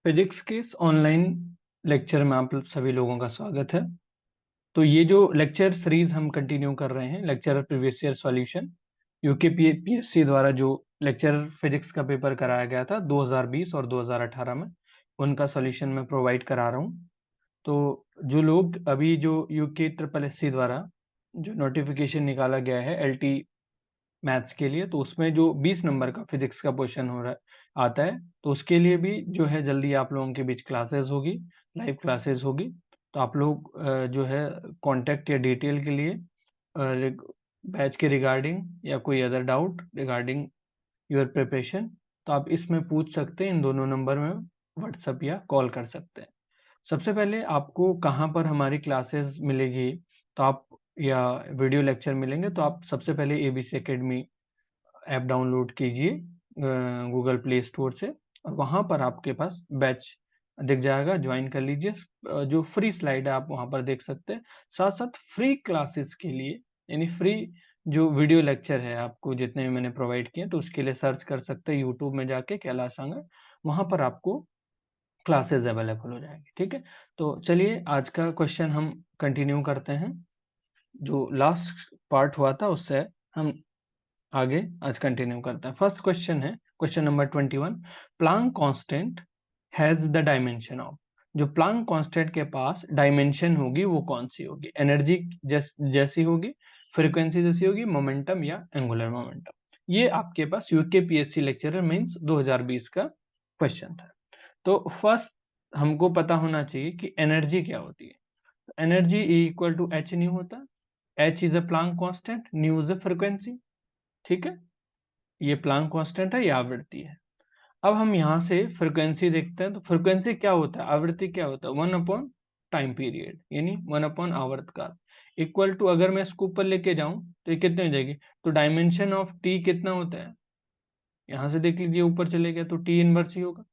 Physics के इस online lecture में आप सभी लोगों का स्वागत है। तो ये जो लेक्चर सीरीज हम कंटिन्यू कर रहे हैं, lecture previous year solution, UK PSC द्वारा जो लेक्चर फिजिक्स का पेपर कराया गया था 2020 और 2018 में, उनका सॉल्यूशन मैं प्रोवाइड करा रहा हूँ। तो जो लोग अभी जो यूके ट्रिपल एस सी द्वारा जो नोटिफिकेशन निकाला गया है एलटी मैथ्स के लिए, तो उसमें जो 20 नंबर का फिजिक्स का क्वेश्चन हो रहा आता है, तो उसके लिए भी जो है जल्दी आप लोगों के बीच क्लासेस होगी, लाइव क्लासेस होगी। तो आप लोग जो है कांटेक्ट या डिटेल के लिए बैच के रिगार्डिंग या कोई other doubt regarding your preparation, तो आप इसमें पूछ सकते हैं। इन दोनों नंबर में व्हाट्सएप या कॉल कर सकते हैं। सबसे पहले आपको कहाँ पर हमारी क्लासेस मिलेगी, तो आप या वीडियो लेक्चर मिलेंगे, तो आप सबसे पहले एबीसी एकेडमी ऐप डाउनलोड कीजिए गूगल प्ले स्टोर से, और वहाँ पर आपके पास बैच दिख जाएगा, ज्वाइन कर लीजिए। जो फ्री स्लाइड है आप वहाँ पर देख सकते हैं। साथ साथ फ्री क्लासेस के लिए, यानी फ्री जो वीडियो लेक्चर है आपको जितने भी मैंने प्रोवाइड किए, तो उसके लिए सर्च कर सकते हैं यूट्यूब में जाके कैलाश आंगन, वहाँ पर आपको क्लासेस अवेलेबल हो जाएंगे। ठीक है, तो चलिए आज का क्वेश्चन हम कंटिन्यू करते हैं। जो लास्ट पार्ट हुआ था उससे हम आगे आज कंटिन्यू करते हैं। फर्स्ट क्वेश्चन है question number 21। Planck constant has the dimension of. जो प्लांक कांस्टेंट के पास डायमेंशन होगी वो कौन सी होगी? एनर्जी जैसी होगी, फ्रीक्वेंसी जैसी होगी, मोमेंटम या एंगुलर मोमेंटम। ये आपके पास यूके पीएससी लेक्चरर मींस 2020 का क्वेश्चन था। तो फर्स्ट हमको पता होना चाहिए कि एनर्जी क्या होती है। Energy equal to H nu होता है। H is a Planck constant, nu is a frequency. ठीक है, ये प्लांक कांस्टेंट है, ये आवृत्ति है। अब हम यहाँ से फ्रीक्वेंसी देखते हैं, तो फ्रीक्वेंसी क्या होता है, आवृत्ति क्या होता है, 1 अपॉन टाइम पीरियड, यानी 1 अपॉन आवर्तकाल, इक्वल टू, अगर मैं इसको ऊपर लेके जाऊं तो ये कितने हो जाएगी, तो डायमेंशन ऑफ टी कितना होता है, यहाँ से देख लीजिए ऊपर चले गया तो टी इनवर्स ही होगा।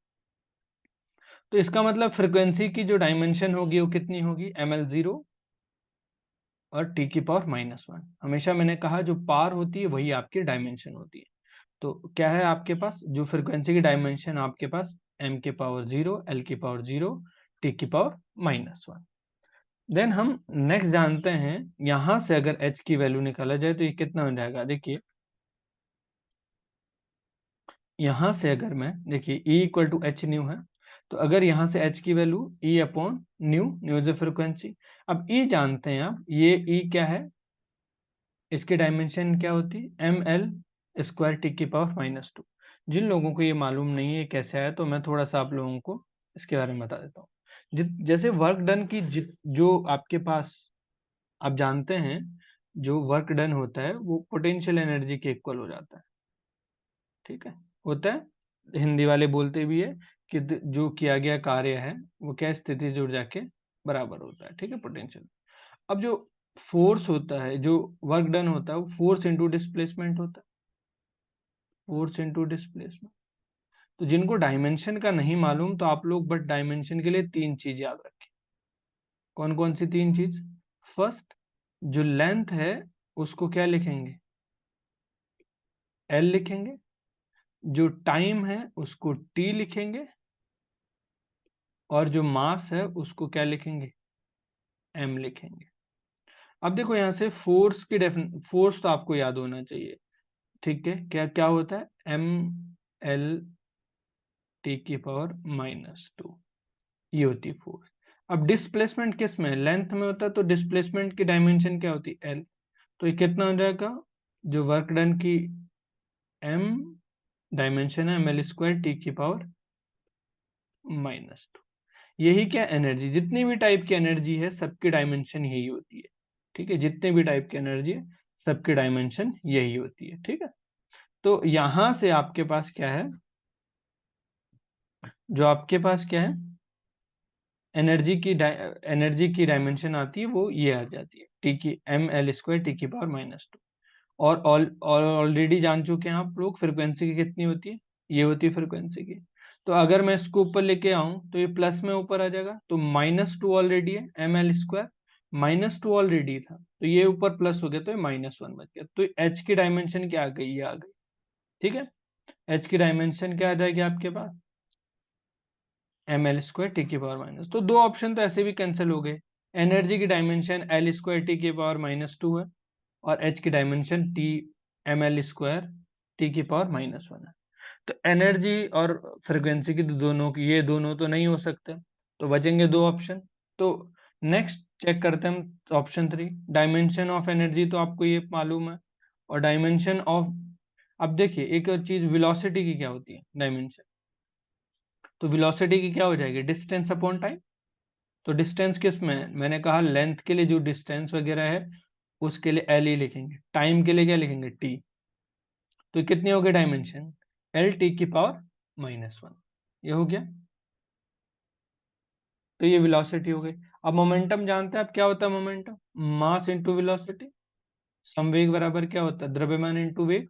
तो इसका मतलब फ्रीक्वेंसी की जो डायमेंशन होगी वो कितनी होगी, ml0 और टी की पावर -1। हमेशा मैंने कहा जो पावर होती है वही आपकी डायमेंशन होती है। तो क्या है आपके पास, जो फ्रीक्वेंसी की डायमेंशन आपके पास m की पावर 0, l की पावर 0, t की पावर -1। देन हम नेक्स्ट जानते हैं, यहां से अगर h की वैल्यू निकाला जाए तो ये कितना हो जाएगा, देखिए यहां से अगर मैं, देखिए E equal to H nu है, तो अगर यहां से h की value E upon nu, nu is frequency. अब E जानते हैं आप, ये E क्या है, इसकी डायमेंशन क्या होती है, ml² टी की पावर -2। जिन लोगों को ये मालूम नहीं है कैसे आया, तो मैं थोड़ा सा आप लोगों को इसके बारे में बता देता हूँ। जैसे वर्क डन की जो आपके पास, आप जानते हैं जो वर्क डन होता है वो पोटेंशियल एनर्जी के इक्वल हो जाता है। ठीक है, होता है, हिंदी वाले बोलते भी है कि जो किया गया कार्य है वो क्या स्थिति जुड़ जाके बराबर होता है। ठीक है, पोटेंशियल। अब जो फोर्स होता है, जो वर्क डन होता है, वो फोर्स इंटू डिस्प्लेसमेंट होता है, फोर्स इंटू डिस्प्लेसमेंट। तो जिनको डायमेंशन का नहीं मालूम, तो आप लोग बट डायमेंशन के लिए तीन चीज याद रखें। कौन कौन सी तीन चीज? फर्स्ट, जो लेंथ है उसको क्या लिखेंगे, एल लिखेंगे। जो टाइम है उसको टी लिखेंगे, और जो मास है उसको क्या लिखेंगे, एम लिखेंगे। अब देखो यहाँ से फोर्स की फोर्स तो आपको याद होना चाहिए। ठीक है, क्या क्या होता है, ml टी की पावर -2, ये होती फोर्स। अब डिस्प्लेसमेंट किस में, लेंथ में होता है, तो डिस्प्लेसमेंट की डायमेंशन क्या होती है, एल। तो ये कितना हो जाएगा, जो वर्क डन की एम डायमेंशन है ml² टी की पावर -2। यही क्या, एनर्जी, जितनी भी टाइप की एनर्जी है सबकी डायमेंशन यही होती है। ठीक है, जितने भी टाइप की एनर्जी है सबकी डायमेंशन यही होती है। ठीक है, तो यहां से आपके पास क्या है, जो आपके पास क्या है, एनर्जी की डायमेंशन आती है वो ये आ जाती है, टी की ml² टी की पावर -2। और ऑलरेडी जान चुके हैं आप लोग फ्रीक्वेंसी की कितनी होती है, ये होती है फ्रीक्वेंसी की। तो अगर मैं इसको ऊपर लेके आऊं तो ये प्लस में ऊपर आ जाएगा, तो -2 ऑलरेडी है, ml², -2 ऑलरेडी था, तो ये ऊपर प्लस हो गया तो ये -1 बच गया। तो h की डायमेंशन क्या आ गई, ये आ गई। ठीक है, h की डायमेंशन क्या आ जाएगी आपके पास, ml² t की पावर माइनस। तो दो ऑप्शन तो ऐसे भी कैंसिल हो गए। एनर्जी की डायमेंशन L² t की पावर -2 है और h की डायमेंशन ml² t की पावर -1 है। तो एनर्जी और फ्रिक्वेंसी की दोनों की, ये दोनों तो नहीं हो सकते, तो बचेंगे दो ऑप्शन। तो नेक्स्ट चेक करते हैं हम ऑप्शन 3। डायमेंशन ऑफ एनर्जी तो आपको ये मालूम है, और डायमेंशन ऑफ, अब देखिए एक और चीज, वेलोसिटी की क्या होती है डायमेंशन। तो वेलोसिटी की क्या हो जाएगी, डिस्टेंस अपॉन टाइम। तो डिस्टेंस किस में है? मैंने कहा लेंथ के लिए जो डिस्टेंस वगैरह है उसके लिए एल ही लिखेंगे, टाइम के लिए क्या लिखेंगे, टी। तो कितनी हो गई डायमेंशन, एल टी की पावर -1, ये हो गया। तो ये वेलोसिटी हो गई। अब मोमेंटम जानते हैं आप क्या होता है मोमेंटम, मास इंटू वेलोसिटी। संवेग बराबर क्या होता है, द्रव्यमान इंटू वेग।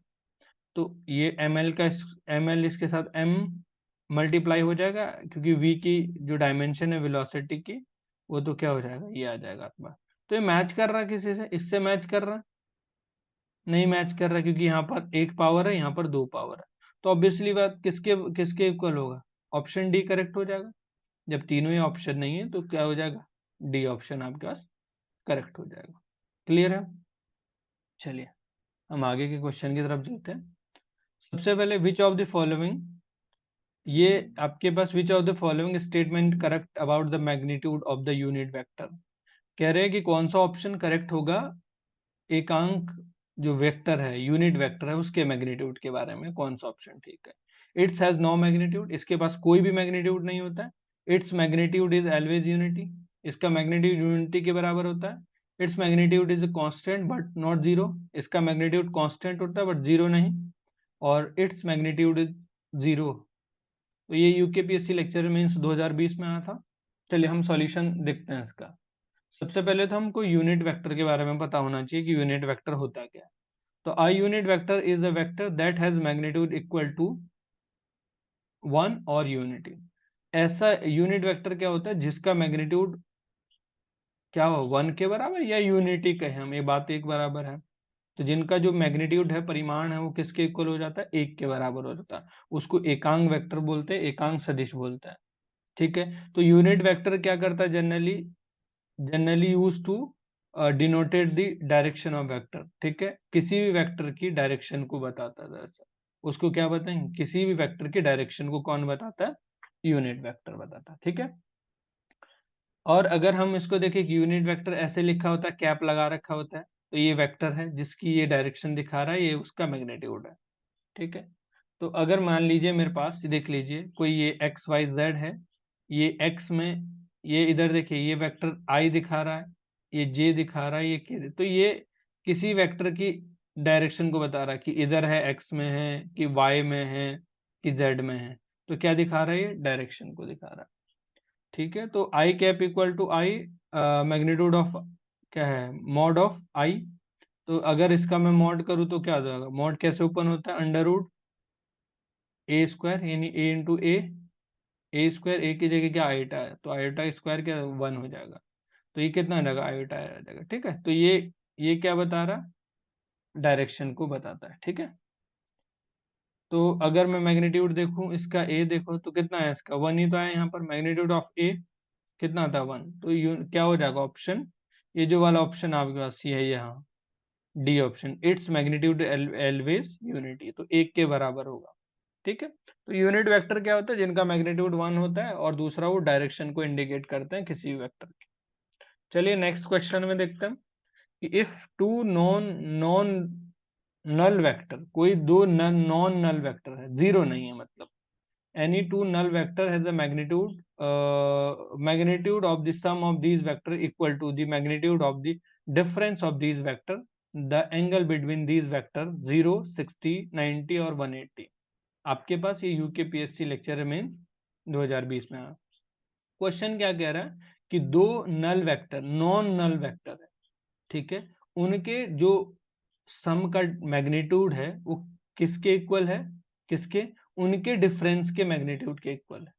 तो ये ml इसके साथ m मल्टीप्लाई हो जाएगा, क्योंकि v की जो डायमेंशन है वेलोसिटी की, वो तो क्या हो जाएगा, ये आ जाएगा आपका। तो ये मैच कर रहा है किसी से, इससे मैच कर रहा है, नहीं मैच कर रहा, क्योंकि यहाँ पर एक पावर है, यहाँ पर दो पावर है। तो ऑब्वियसली बात किसके किसके इक्वल होगा, ऑप्शन डी करेक्ट हो जाएगा। जब तीनों ही ऑप्शन नहीं है तो क्या हो जाएगा, डी ऑप्शन आपके पास करेक्ट हो जाएगा। क्लियर है? चलिए हम आगे के क्वेश्चन की तरफ चलते हैं। सबसे पहले विच ऑफ द फॉलोइंग, ये आपके पास which of the following statement correct about the magnitude of the unit vector. कह रहे हैं कि कौन सा ऑप्शन करेक्ट होगा एकांक जो वेक्टर है, यूनिट वेक्टर है, उसके मैग्नीट्यूड के बारे में कौन सा ऑप्शन ठीक है। इट्स हैज नो मैग्नीट्यूड, इसके पास कोई भी मैग्नीट्यूड नहीं होता है। Its magnitude is always unity, इसका मैग्नीट्यूड यूनिटी के बराबर होता है। Its magnitude is constant but not zero, इसका मैग्नीट्यूड कांस्टेंट होता है बट जीरो नहीं। और इट्स मैग्नीट्यूड इज जीरो। तो ये यूकेपीएससी लेक्चर मीन्स 2020 में आया था। चलिए हम सॉल्यूशन देखते हैं इसका। सबसे पहले तो हमको यूनिट वेक्टर के बारे में पता होना चाहिए कि यूनिट वेक्टर होता क्या है। तो I unit vector is a vector that has magnitude equal to 1 और यूनिटी। ऐसा यूनिट वेक्टर क्या होता है जिसका मैग्नीट्यूड क्या हो, 1 के बराबर या यूनिटी कहे हम, ये बात एक बराबर है। तो जिनका जो मैग्नीट्यूड है, परिमाण है, वो किसके इक्वल हो जाता है, एक के बराबर हो जाता है। उसको एकांक वेक्टर बोलते हैं, एकांक सदिश बोलते हैं। ठीक है। तो यूनिट वेक्टर क्या करता है, generally use to denoted the direction of vector. ठीक है, किसी भी वेक्टर की डायरेक्शन को बताता है दरअसल। उसको क्या बताएंगे, किसी भी वेक्टर की डायरेक्शन को कौन बताता है, यूनिट वेक्टर बताता है। ठीक है। और अगर हम इसको देखें कि यूनिट वेक्टर ऐसे लिखा होता है, कैप लगा रखा होता है, तो ये वेक्टर है जिसकी ये डायरेक्शन दिखा रहा है, ये उसका मैग्नीट्यूड है। ठीक है। तो अगर मान लीजिए मेरे पास, देख लीजिए कोई ये एक्स वाई जेड है, ये एक्स में, ये इधर देखिए ये वेक्टर आई दिखा रहा है, ये जे दिखा रहा है, ये के, तो ये किसी वेक्टर की डायरेक्शन को बता रहा है कि इधर है, एक्स में है कि वाई में है कि जेड में है। तो क्या दिखा रहा है, ये डायरेक्शन को दिखा रहा है। ठीक है। तो I cap equal to I magnitude of क्या है, मॉड ऑफ आई। तो अगर इसका मैं मॉड करूँ तो क्या हो जाएगा, मॉड कैसे ओपन होता है, अंडर रूट ए स्क्वायर, यानी ए इंटू ए स्क्वायर, ए की जगह क्या आयोटा है, तो आयोटा स्क्वायर क्या 1 हो जाएगा। तो ये कितना आ जाएगा, आयोटा आ जाएगा। ठीक है। तो ये क्या बता रहा, डायरेक्शन को बताता है। ठीक है। तो अगर मैं मैग्नीट्यूड देखूं इसका, ए देखो तो कितना है, इसका 1 ही तो है, यहाँ पर मैग्नीट्यूड ऑफ ए कितना था, 1। तो क्या हो जाएगा ऑप्शन, ये जो वाला ऑप्शन आपके पास सी है यहाँ, D option, its magnitude always unity, तो एक के बराबर होगा। ठीक है। तो यूनिट वेक्टर क्या होता है, जिनका मैग्नीट्यूड 1 होता है, और दूसरा वो डायरेक्शन को इंडिकेट करते हैं किसी भी वेक्टर की। चलिए नेक्स्ट क्वेश्चन में देखते हैं कि if two non non null vector, कोई दो नॉन नल वेक्टर है, जीरो नहीं है मतलब, any two null vector has a magnitude of the sum of these vector equal to the magnitude of the difference of these vector, the angle between these vector 0, 60, 90 और 180। आपके पास ये UKPSC lecture means 2020 में आया। Question क्या कह रहा है कि दो null vector, non null vector है, ठीक है, उनके जो सम का मैग्नीट्यूड है वो किसके इक्वल है, किसके, उनके डिफरेंस के मैग्नीट्यूड के इक्वल है।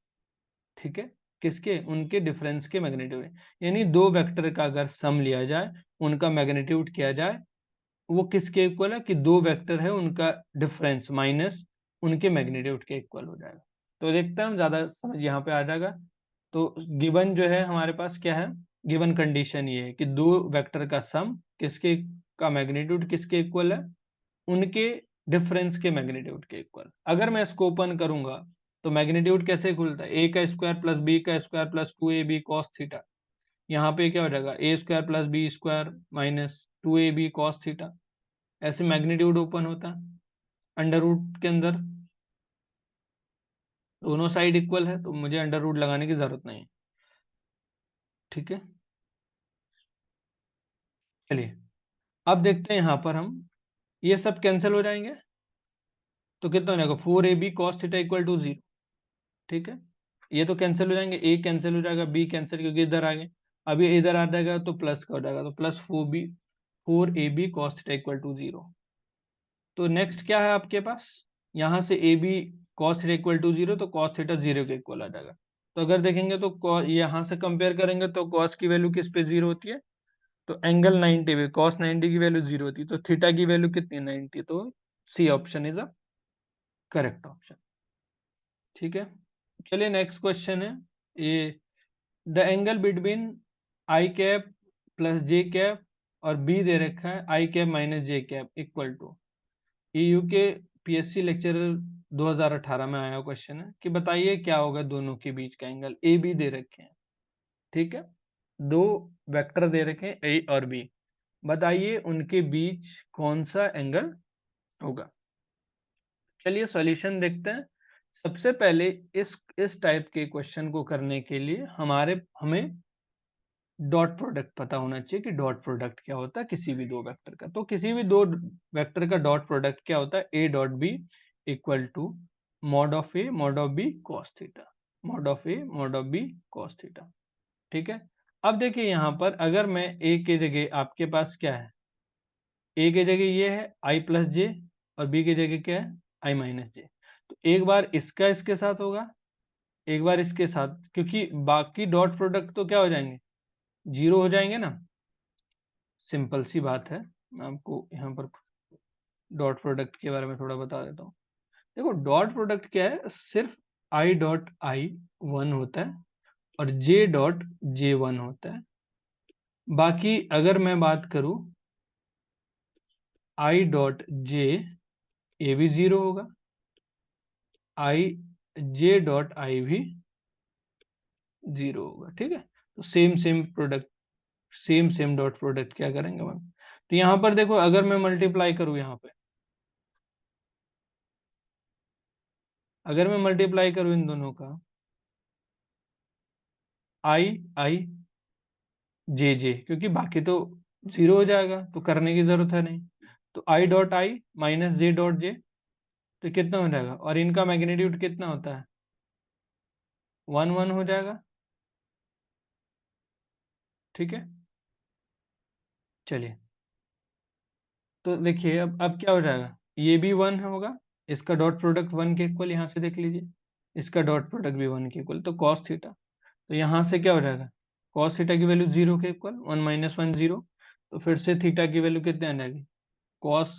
ठीक है, किसके, उनके डिफरेंस के मैग्नीट्यूड। यानी दो वेक्टर का अगर सम लिया जाए, उनका मैग्नीट्यूड किया जाए, वो किसके इक्वल है, कि दो वेक्टर है उनका डिफरेंस माइनस उनके मैग्नीट्यूड के इक्वल हो जाएगा। तो देखते हैं हम, ज्यादा समझ यहाँ पे आ जाएगा। तो गिवन जो है हमारे पास क्या है, गिवन कंडीशन ये है कि दो वेक्टर का सम किसके का मैग्नीट्यूड किसके इक्वल है, उनके डिफरेंस के मैग्नीट्यूड के इक्वल। अगर मैं इसको ओपन करूंगा तो मैग्नीट्यूड कैसे खुलता है, ए का स्क्वायर प्लस बी का square plus 2ab cos theta. यहाँ पे क्या हो जाएगा, A square plus B square minus 2ab cos theta. ऐसे मैग्नीट्यूड ओपन होता है अंडर रूट के अंदर, दोनों साइड इक्वल है तो मुझे अंडर रूट लगाने की जरूरत नहीं है। ठीक है, चलिए अब देखते हैं यहाँ पर हम, ये सब कैंसिल हो जाएंगे तो कितना हो जाएगा, 4ab cos theta equal to 0। ठीक है, ये तो कैंसिल हो जाएंगे, ए कैंसिल हो जाएगा, बी कैंसिल क्योंकि इधर आ गए। अब ये इधर आ जाएगा तो प्लस का हो जाएगा, तो plus 4ab cos theta equal to 0। तो नेक्स्ट क्या है आपके पास, यहाँ से A B cos theta equal to 0, तो कॉस थीटा 0 के इक्वल आ जाएगा। तो अगर देखेंगे तो यहाँ से कंपेयर करेंगे तो कॉस की वैल्यू किस पे 0 होती है, तो एंगल 90 पे कॉस 90 की वैल्यू 0 होती है, तो थीटा की वैल्यू कितनी है, 90। तो C option is a correct option. ठीक है, चलिए नेक्स्ट क्वेश्चन है ये, the angle between I cap plus J cap और बी दे रखा है I cap minus J cap equal to. ये यूके पीएससी लेक्चर 2018 में आया क्वेश्चन है कि बताइए क्या होगा दोनों के बीच का एंगल, ए बी दे रखे हैं। ठीक है, दो वेक्टर दे रखे हैं ए और बी, बताइए उनके बीच कौन सा एंगल होगा। चलिए सॉल्यूशन देखते हैं। सबसे पहले इस टाइप के क्वेश्चन को करने के लिए हमें डॉट प्रोडक्ट पता होना चाहिए कि डॉट प्रोडक्ट क्या होता है किसी भी दो वेक्टर का। तो किसी भी दो वेक्टर का डॉट प्रोडक्ट क्या होता है, A dot B equal to mod of B cos theta, mod of A mod of B cos theta. ठीक है, अब देखिए यहाँ पर अगर मैं ए के जगह, आपके पास क्या है, ए के जगह ये है आई प्लस जे और बी की जगह क्या है आई माइनस जे। तो एक बार इसका इसके साथ होगा, एक बार इसके साथ, क्योंकि बाकी डॉट प्रोडक्ट तो क्या हो जाएंगे, जीरो हो जाएंगे ना। सिंपल सी बात है, मैं आपको यहाँ पर डॉट प्रोडक्ट के बारे में थोड़ा बता देता हूँ। देखो डॉट प्रोडक्ट क्या है, सिर्फ आई डॉट आई वन होता है और जे डॉट जे वन होता है। बाकी अगर मैं बात करूं आई डॉट जे, ये भी जीरो होगा, आई जे डॉट आई भी जीरो होगा। ठीक है, तो same same product, same same dot product क्या करेंगे मैम। तो यहाँ पर देखो अगर मैं मल्टीप्लाई करूँ, यहाँ पे अगर मैं मल्टीप्लाई करूँ इन दोनों का, आई आई जे जे, क्योंकि बाकी तो जीरो हो जाएगा तो करने की जरूरत है नहीं। तो I dot I minus J dot J, तो कितना हो जाएगा, और इनका मैग्नीट्यूड कितना होता है, 1 1 हो जाएगा। ठीक है, चलिए तो देखिए अब क्या हो जाएगा, ये भी 1 होगा, इसका डॉट प्रोडक्ट 1 के इक्वल, यहाँ से देख लीजिए इसका डॉट प्रोडक्ट भी 1 के इक्वल, तो कॉस थीटा, तो यहाँ से क्या हो जाएगा, कॉस थीटा की वैल्यू 0 के इक्वल, 1 माइनस 1 0। तो फिर से थीटा की वैल्यू कितने आ जाएगी, कॉस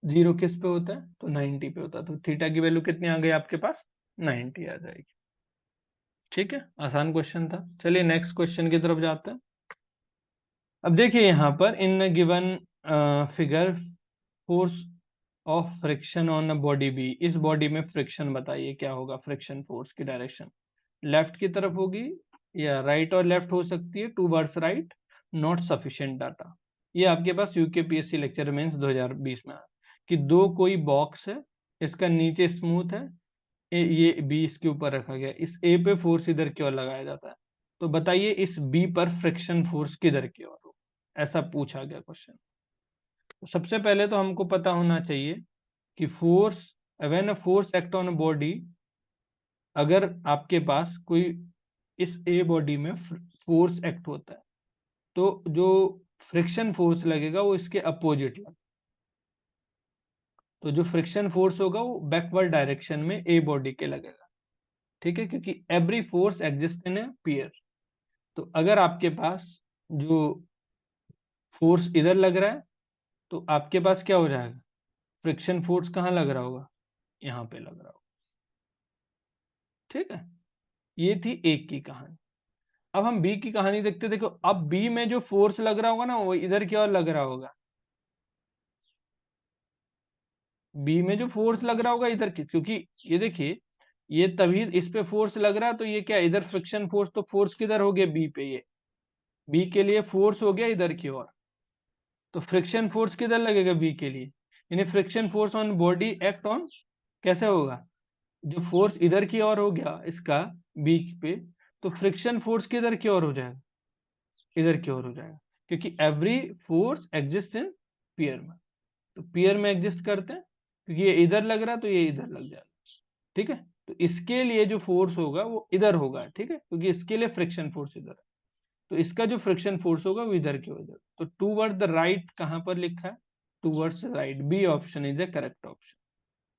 0 किस पे होता है, तो 90 पे होता है, तो थीटा की वैल्यू कितनी आ गई आपके पास, 90 आ जाएगी। ठीक है, आसान क्वेश्चन था। चलिए नेक्स्ट क्वेश्चन की तरफ जाते हैं। अब देखिए यहाँ पर in given figure, force of friction on a body B, इस बॉडी में फ्रिक्शन बताइए क्या होगा, फ्रिक्शन फोर्स की डायरेक्शन लेफ्ट की तरफ होगी या राइट और लेफ्ट हो सकती है, towards right, not sufficient data. ये आपके पास यूकेपीएससी लेक्चर मेंस 2020 में आया कि दो कोई बॉक्स है, इसका नीचे स्मूथ है, ये बी इसके ऊपर रखा गया, इस ए पे फोर्स इधर की ओर लगाया जाता है, तो बताइए इस बी पर फ्रिक्शन फोर्स किधर की ओर हो, ऐसा पूछा गया क्वेश्चन। तो सबसे पहले तो हमको पता होना चाहिए कि force, when a force act on a body, अगर आपके पास कोई इस ए बॉडी में फोर्स एक्ट होता है तो जो फ्रिक्शन फोर्स लगेगा वो इसके अपोजिट लगेगा। तो जो फ्रिक्शन फोर्स होगा वो बैकवर्ड डायरेक्शन में ए बॉडी के लगेगा। ठीक है, क्योंकि every force exist in a pair. तो अगर आपके पास जो फोर्स इधर लग रहा है तो आपके पास क्या हो जाएगा, फ्रिक्शन फोर्स कहाँ लग रहा होगा, यहाँ पे लग रहा होगा। ठीक है, ये थी एक की कहानी। अब हम बी की कहानी देखते, देखो अब बी में जो फोर्स लग रहा होगा ना वो इधर की ओर लग रहा होगा। बी में जो फोर्स लग रहा होगा इधर की, क्योंकि ये देखिए ये तभी इस पे फोर्स लग रहा है, तो ये क्या इधर फ्रिक्शन फोर्स, तो फोर्स किधर हो गया बी पे, ये बी के लिए फोर्स हो गया इधर की ओर, तो फ्रिक्शन फोर्स किधर लगेगा बी के लिए, यानी friction force on body act on, कैसे होगा, जो फोर्स इधर की ओर हो गया इसका बी पे, तो फ्रिक्शन फोर्स किधर की ओर हो जाएगा, इधर की ओर हो जाएगा, क्योंकि every force exist in pair में, तो पेयर में एग्जिस्ट करते हैं, क्योंकि ये इधर लग रहा है तो ये इधर लग जाएगा, ठीक है। तो इसके लिए जो फोर्स होगा वो इधर होगा, ठीक है, क्योंकि इसके लिए फ्रिक्शन फोर्स इधर है, तो इसका जो फ्रिक्शन फोर्स होगा वो इधर की वजह, तो टूवर्ड द राइट कहां पर लिखा है, towards right, B option is a correct option,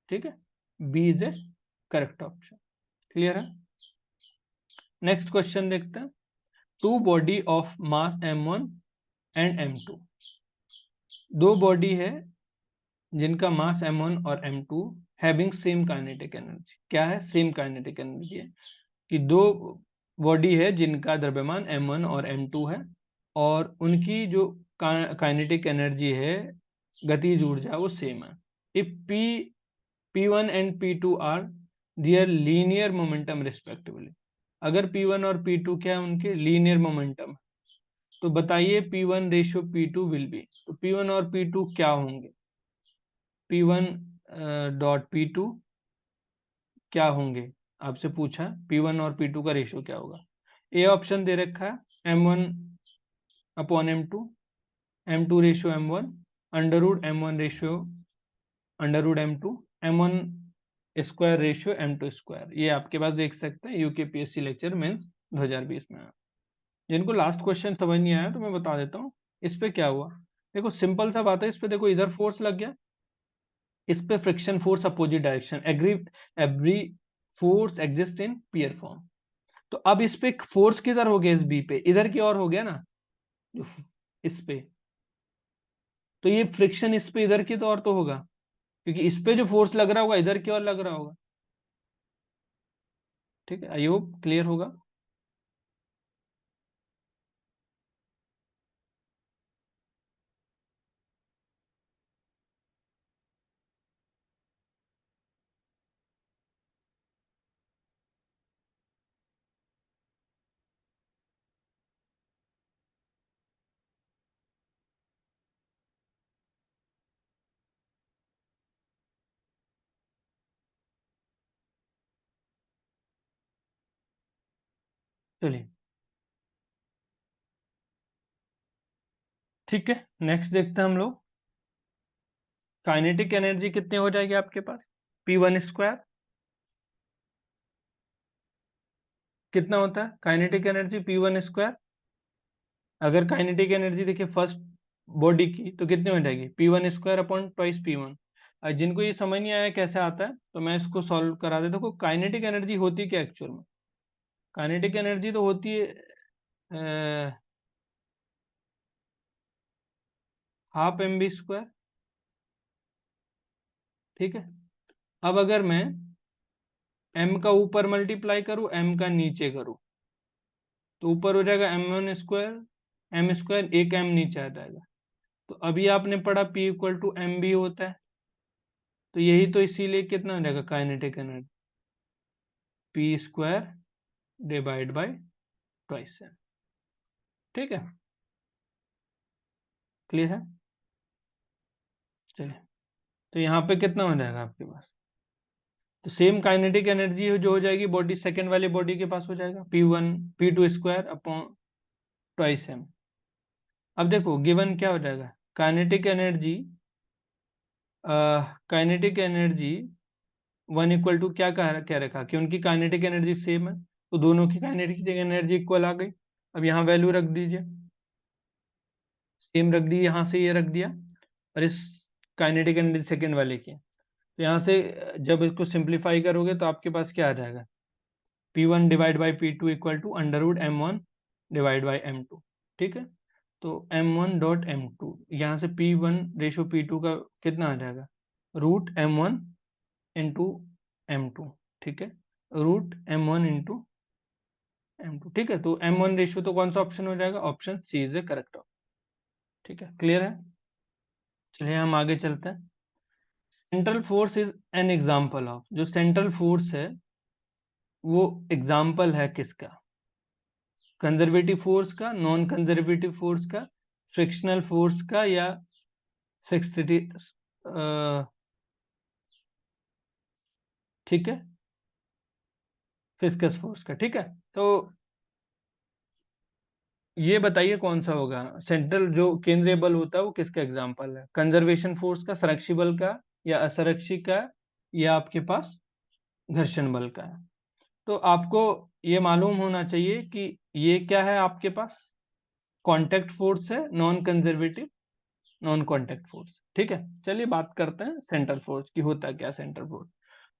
ठीक है, B is a correct option. Clear है। नेक्स्ट क्वेश्चन देखते हैं। Two body of mass m1 and m2, दो बॉडी है जिनका मास m1 और m2 having same kinetic energy, क्या है, सेम काइनेटिक एनर्जी है, कि दो बॉडी है जिनका द्रव्यमान m1 और m2 है और उनकी जो काइनेटिक एनर्जी है, गतिज ऊर्जा, वो सेम है। If p1 and p2 are their linear momentum respectively, अगर p1 और p2 क्या है, उनके लीनियर मोमेंटम, तो बताइए p1 ratio p2 will be, तो p1 और p2 क्या होंगे, p1 डॉट p2 क्या होंगे, आपसे पूछा P1 और P2 का रेशियो क्या होगा। ए ऑप्शन दे रखा है m1 upon m2, m2 ratio m1, under root m1 ratio under root m2, m1 square ratio m2 square, ये आपके पास देख सकते हैं यूकेपीएससी लेक्चर मेंस 2020 में। जिनको लास्ट क्वेश्चन समझ नहीं आया तो मैं बता देता हूँ इस पे क्या हुआ। देखो सिंपल सा बात है, इस पे देखो इधर फोर्स लग गया, इस पे friction force opposite direction, agree every force exist in pair form, तो अब इस पे फोर्स किधर हो गया, इस बी पे इधर की ओर हो गया ना, जो इस पे, तो ये फ्रिक्शन इस पे इधर की ओर तो होगा, क्योंकि इस पे जो फोर्स लग रहा होगा इधर की ओर लग रहा होगा, ठीक है, आई होप क्लियर होगा। चलिए ठीक है, नेक्स्ट देखते हैं हम लोग, काइनेटिक एनर्जी कितनी हो जाएगी आपके पास, P1 स्क्वायर, कितना होता है काइनेटिक एनर्जी P1 स्क्वायर, अगर काइनेटिक एनर्जी देखिए फर्स्ट बॉडी की तो कितनी हो जाएगी P1 square upon twice P1। जिनको ये समझ नहीं आया कैसे आता है तो मैं इसको सॉल्व करा देता हूँ। काइनेटिक एनर्जी होती क्या एक्चुअल में, काइनेटिक एनर्जी तो होती है हाफ mv स्क्वायर, ठीक है। अब अगर मैं m का ऊपर मल्टीप्लाई करूं m का नीचे करूं तो ऊपर हो जाएगा m1 स्क्वायर, m स्क्वायर, एक m नीचे आ जाएगा, तो अभी आपने पढ़ा P equal to M B होता है, तो यही तो इसीलिए कितना हो जाएगा kinetic energy, P square divide by twice M, ठीक है, क्लियर है। चलिए, तो यहाँ पे कितना हो जाएगा आपके पास, तो सेम काइनेटिक एनर्जी जो हो जाएगी बॉडी सेकंड वाली बॉडी के पास हो जाएगा P2 square upon twice M. अब देखो गिवन क्या हो जाएगा, kinetic energy, kinetic energy one equal to क्या रखा कि उनकी काइनेटिक एनर्जी सेम है, तो दोनों की काइनेटिक एनर्जी इक्वल आ गई। अब यहाँ वैल्यू रख दीजिए, सेम रख दी, यहाँ से ये रख दिया, और इस काइनेटिक एनर्जी सेकेंड वाले की, तो यहाँ से जब इसको सिंप्लीफाई करोगे तो आपके पास क्या आ जाएगा, P1 divide by P2 equal to under root M1 divide by M2, ठीक है। तो M1 डॉट M2, यहाँ से P1 रेशो P2 का कितना आ जाएगा, रूट M1 इंटू M2, ठीक है, रूट M1 इंटू m2, ठीक है। तो m1 रेशियो तो कौन सा ऑप्शन हो जाएगा, option C is a correct. ठीक है, क्लियर है। चलिए हम आगे चलते हैं। Central force is an example of, जो सेंट्रल फोर्स है वो एग्जाम्पल है किसका, कंजर्वेटिव फोर्स का, नॉन कंजर्वेटिव फोर्स का, फ्रिक्शनल फोर्स का, या फिक्स्ड, ठीक है, फिस्कस फोर्स का। ठीक है, तो ये बताइए कौन सा होगा, सेंट्रल जो केंद्रीय बल होता है वो किसका एग्जाम्पल है, कंजर्वेशन फोर्स का, संरक्षी बल का, या असंरक्षी का, या आपके पास घर्षण बल का है। तो आपको ये मालूम होना चाहिए कि ये क्या है आपके पास, कांटेक्ट फोर्स है, non conservative non contact force. ठीक है, चलिए बात करते हैं सेंट्रल फोर्स की, होता क्या सेंट्रल फोर्स।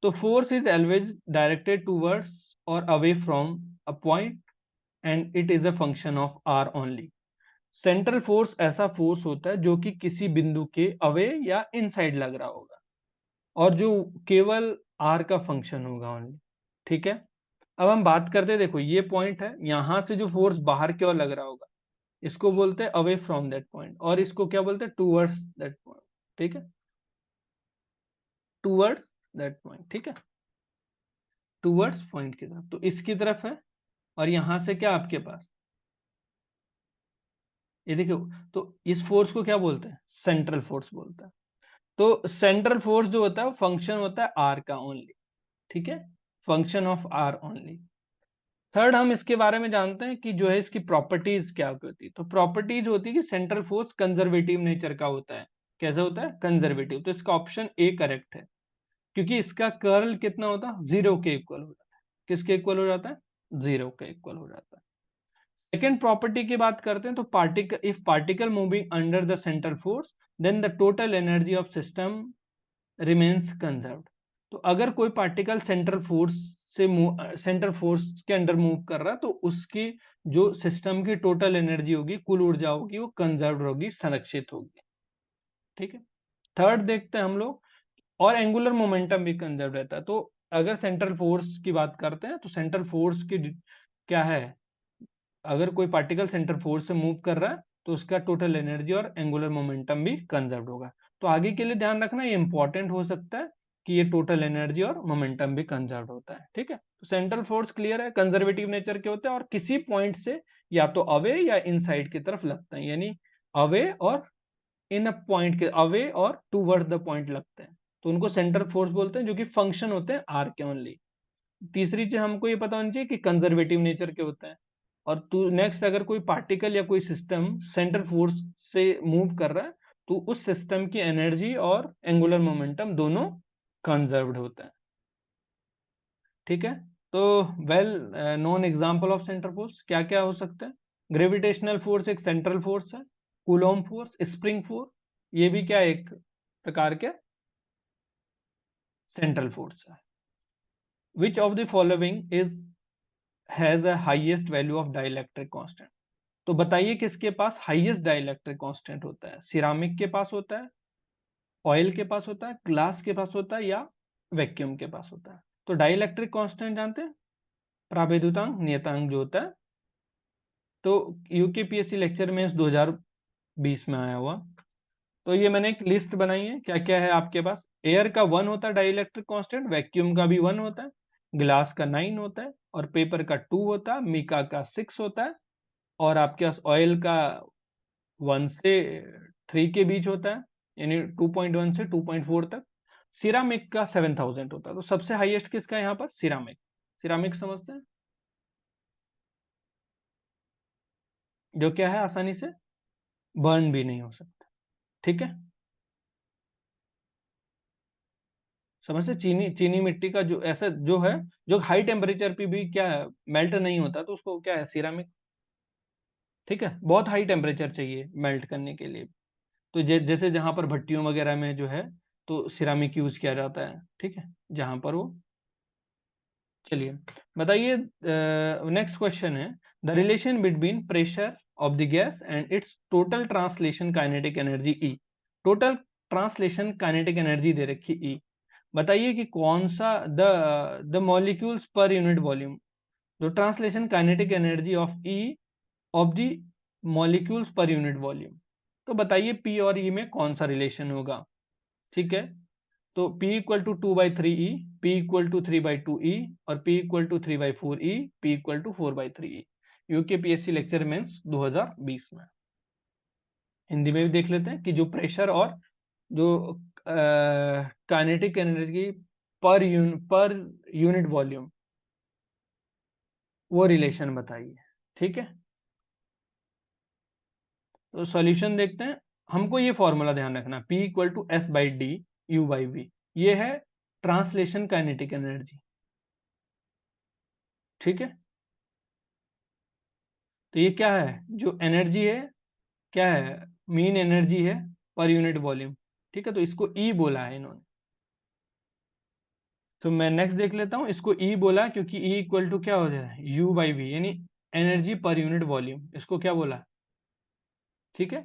तो force is always directed towards और away from a point and it is a function of R only. Central force ऐसा फोर्स होता है जो कि किसी बिंदु के अवे या इनसाइड लग रहा होगा, और जो केवल आर का फंक्शन होगा ओनली। ठीक है, अब हम बात करते हैं, देखो ये पॉइंट है, यहां से जो फोर्स बाहर की ओर लग रहा होगा इसको बोलते हैं अवे फ्रॉम दैट पॉइंट, और इसको क्या बोलते हैं, टूवर्ड्स दैट पॉइंट। ठीक है, टूवर्ड्स दैट पॉइंट। ठीक है, टूवर्ड्स पॉइंट की तरफ, तो इसकी तरफ है, और यहां से क्या आपके पास, ये देखो, तो इस फोर्स को क्या बोलते हैं, सेंट्रल फोर्स बोलते हैं। तो सेंट्रल फोर्स जो होता है वो फंक्शन होता है आर का ओनली। ठीक है, function of R only. Third, हम इसके बारे में जानते हैं कि जो है इसकी प्रॉपर्टीज क्या होती है। तो प्रॉपर्टीज होती है कि सेंट्रल फोर्स कंजर्वेटिव नेचर का होता है। कैसा होता है, कंजर्वेटिव। तो इसका ऑप्शन ए करेक्ट है, क्योंकि इसका कर्ल कितना होता है, जीरो के इक्वल हो जाता है। किसके इक्वल हो जाता है, जीरो के इक्वल हो जाता है। सेकेंड प्रॉपर्टी की बात करते हैं, तो particle, if particle moving under the central force then the total energy of system remains conserved. तो अगर कोई पार्टिकल सेंट्रल फोर्स से सेंट्रल फोर्स के अंडर मूव कर रहा है, तो उसकी जो सिस्टम की टोटल एनर्जी होगी, कुल ऊर्जा होगी, वो कंजर्व होगी, संरक्षित होगी। ठीक है, थर्ड देखते हैं हम लोग, और एंगुलर मोमेंटम भी कंजर्व रहता है। तो अगर सेंट्रल फोर्स की बात करते हैं, तो सेंट्रल फोर्स की क्या है, अगर कोई पार्टिकल सेंट्रल फोर्स से मूव कर रहा है तो उसका टोटल एनर्जी और एंगुलर मोमेंटम भी कंजर्व होगा। तो आगे के लिए ध्यान रखना, ये इंपॉर्टेंट हो सकता है कि ये टोटल एनर्जी और मोमेंटम भी कंजर्व होता है। ठीक है, तो सेंट्रल फोर्स क्लियर है, कंजर्वेटिव नेचर के होते हैं, और किसी पॉइंट से या तो अवे या इनसाइड की तरफ लगते हैं, यानी अवे और इन अ पॉइंट के, अवे और टूवर्ड द पॉइंट लगते हैं, तो उनको सेंट्रल फोर्स बोलते हैं, जो कि फंक्शन होते हैं आर के ओनली। तीसरी चीज हमको ये पता होनी चाहिए कि कंजर्वेटिव नेचर के होते हैं। और तू नेक्स्ट, अगर कोई पार्टिकल या कोई सिस्टम सेंट्रल फोर्स से मूव कर रहा है, तो उस सिस्टम की एनर्जी और एंगुलर मोमेंटम दोनों कंजर्व्ड होते हैं। ठीक है, तो well non example of central force क्या क्या हो सकता है, ग्रेविटेशनल फोर्स एक सेंट्रल फोर्स है, कूलॉम फोर्स, स्प्रिंग फोर्स, ये भी क्या एक प्रकार के सेंट्रल फोर्स है। विच of the following is has a highest value of dielectric constant. तो बताइए किसके पास हाईएस्ट डाइलेक्ट्रिक कांस्टेंट होता है, सिरामिक के पास होता है, ऑयल के पास होता है, ग्लास के पास होता है, या वैक्यूम के पास होता है। तो डाइलेक्ट्रिक कांस्टेंट जानते हैं, प्रावैधुतांक नियतांक जो होता है। तो यूकेपीएससी लेक्चर में इस 2020 में आया हुआ। तो ये मैंने एक लिस्ट बनाई है, क्या क्या है आपके पास, एयर का 1 होता है डाइलेक्ट्रिक कांस्टेंट, वैक्यूम का भी 1 होता है, ग्लास का 9 होता है, और पेपर का 2 होता है, मिका का 6 होता है, और आपके पास ऑयल का 1 से 3 के बीच होता है, यानी 2.1 से 2.4 तक। सिरामिक का 7000 होता है। तो सबसे हाईएस्ट किसका है यहाँ पर, सिरामिक। सिरामिक समझते हैं, जो क्या है, आसानी से बर्न भी नहीं हो सकता। ठीक है, समझते, चीनी चीनी मिट्टी का जो ऐसा जो है, जो हाई टेम्परेचर पे भी क्या है, मेल्ट नहीं होता, तो उसको क्या है, सिरामिक। ठीक है, बहुत हाई टेम्परेचर चाहिए मेल्ट करने के लिए। तो जैसे जहां पर भट्टियों वगैरह में जो है, तो सिरामिक यूज किया जाता है। ठीक है, जहां पर वो, चलिए बताइए, नेक्स्ट क्वेश्चन है, the relation between pressure of the gas and its total translation kinetic energy E. Total translation kinetic energy दे रखी ई। बताइए कि कौन सा the molecules per unit volume, तो translation kinetic energy of E of the molecules per unit volume. तो बताइए P और ई में कौन सा रिलेशन होगा। ठीक है, तो P equal to 2/3 E, P equal to 3/2 E और P equal to 3/4 E, P equal to 4/3 E। UKPSC lecture mains 2020 में। हिंदी में भी देख लेते हैं कि जो प्रेशर और जो काइनेटिक एनर्जी पर यूनिट वॉल्यूम, वो रिलेशन बताइए। ठीक है, तो सॉल्यूशन देखते हैं। हमको ये फॉर्मूला ध्यान रखना, P equal to S/D U/V, ये है ट्रांसलेशन काइनेटिक एनर्जी। ठीक है, तो ये क्या है, जो एनर्जी है, क्या है, मीन एनर्जी है पर यूनिट वॉल्यूम। ठीक है, तो इसको ई बोला है इन्होंने। तो मैं नेक्स्ट देख लेता हूं, इसको ई बोला क्योंकि ई इक्वल टू क्या हो जाए, U/V, यानी एनर्जी पर यूनिट वॉल्यूम, इसको क्या बोला। ठीक है,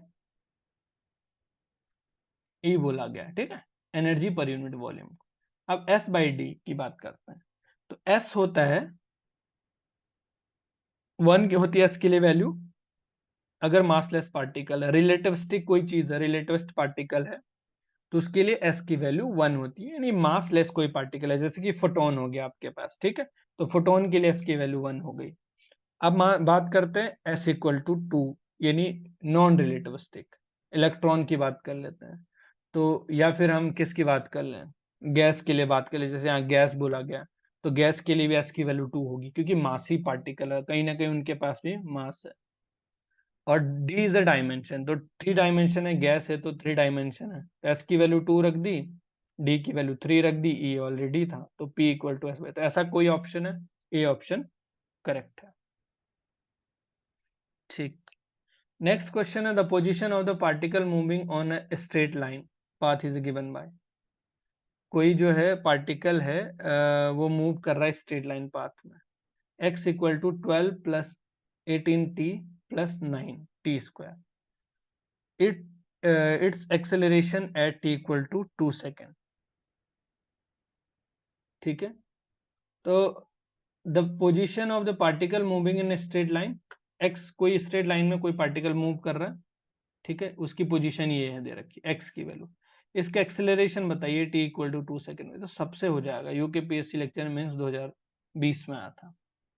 ई बोला गया। ठीक है, एनर्जी पर यूनिट वॉल्यूम। अब S/D की बात करते हैं। तो S होता है 1 की होती है S के लिए वैल्यू, अगर मासलेस पार्टिकल है, रिलेटिविस्टिक कोई चीज है, रिलेटिविस्ट पार्टिकल है, तो उसके लिए S की वैल्यू 1 होती है, यानी मास लेस कोई पार्टिकल है, जैसे कि फोटोन हो गया आपके पास। ठीक है, तो फोटोन के लिए S की वैल्यू 1 हो गई। अब बात करते हैं S इक्वल टू 2, यानी नॉन रिलेटिविस्टिक, इलेक्ट्रॉन की बात कर लेते हैं। तो या फिर हम किसकी बात कर लें, गैस के लिए बात कर ले, जैसे यहाँ गैस बोला गया, तो गैस के लिए भी S की वैल्यू 2 होगी, क्योंकि मास ही पार्टिकल है, कहीं ना कहीं उनके पास भी मास है। और डी इज अ डायमेंशन, तो 3 डायमेंशन है, गैस है तो 3 डायमेंशन है, तो एस की वैल्यू 2 रख दी, डी की वैल्यू 3 रख दी, ई ऑलरेडी था, तो पी इक्वल टू एस। तो ऐसा कोई ऑप्शन है, ए ऑप्शन करेक्ट है। ठीक, नेक्स्ट क्वेश्चन है, the position of the particle moving on a straight line path is given by. कोई जो है पार्टिकल है, वो मूव कर रहा है स्ट्रेट लाइन पाथ में, x equal to 12 plus 18t plus 9t², it its acceleration at t equal to 2 second. ठीक है, तो the position of the particle moving in straight line, X, कोई स्ट्रेट लाइन में कोई पार्टिकल मूव कर रहा है। ठीक है, उसकी पोजीशन ये है, दे रखी एक्स की वैल्यू, इसका एक्सेलरेशन बताइए टी इक्वल टू 2 सेकेंड में। तो सबसे हो जाएगा, यूकेपीएससी लेक्चर मेंस 2020 में आया था।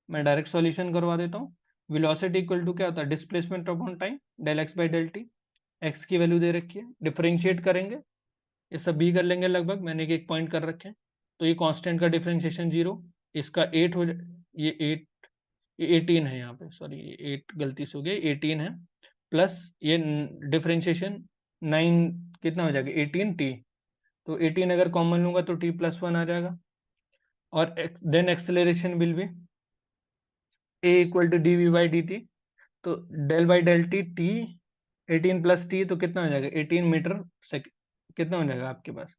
मैं डायरेक्ट सॉल्यूशन करवा देता हूँ। वेलोसिटी इक्वल टू क्या होता है, displacement upon time, del X by del T. X की वैल्यू दे रखी है, डिफरेंशिएट करेंगे, ये सब भी कर लेंगे लगभग, मैंने एक पॉइंट कर रखे हैं। तो ये कांस्टेंट का डिफरेंशिएशन 0, इसका 8 हो ये 8, ये 18 है यहाँ पे, सॉरी ये 8 गलती से हो गया, 18 है, प्लस ये डिफरेंशिएशन 9, कितना हो जाएगा 18t, तो 18 अगर कॉमन लूंगा तो t+1 आ जाएगा। और then acceleration will be a equal to dv/dt, तो del by del T 18 plus T, तो कितना हो जाएगा 18 मीटर सेकेंड, कितना हो जाएगा आपके पास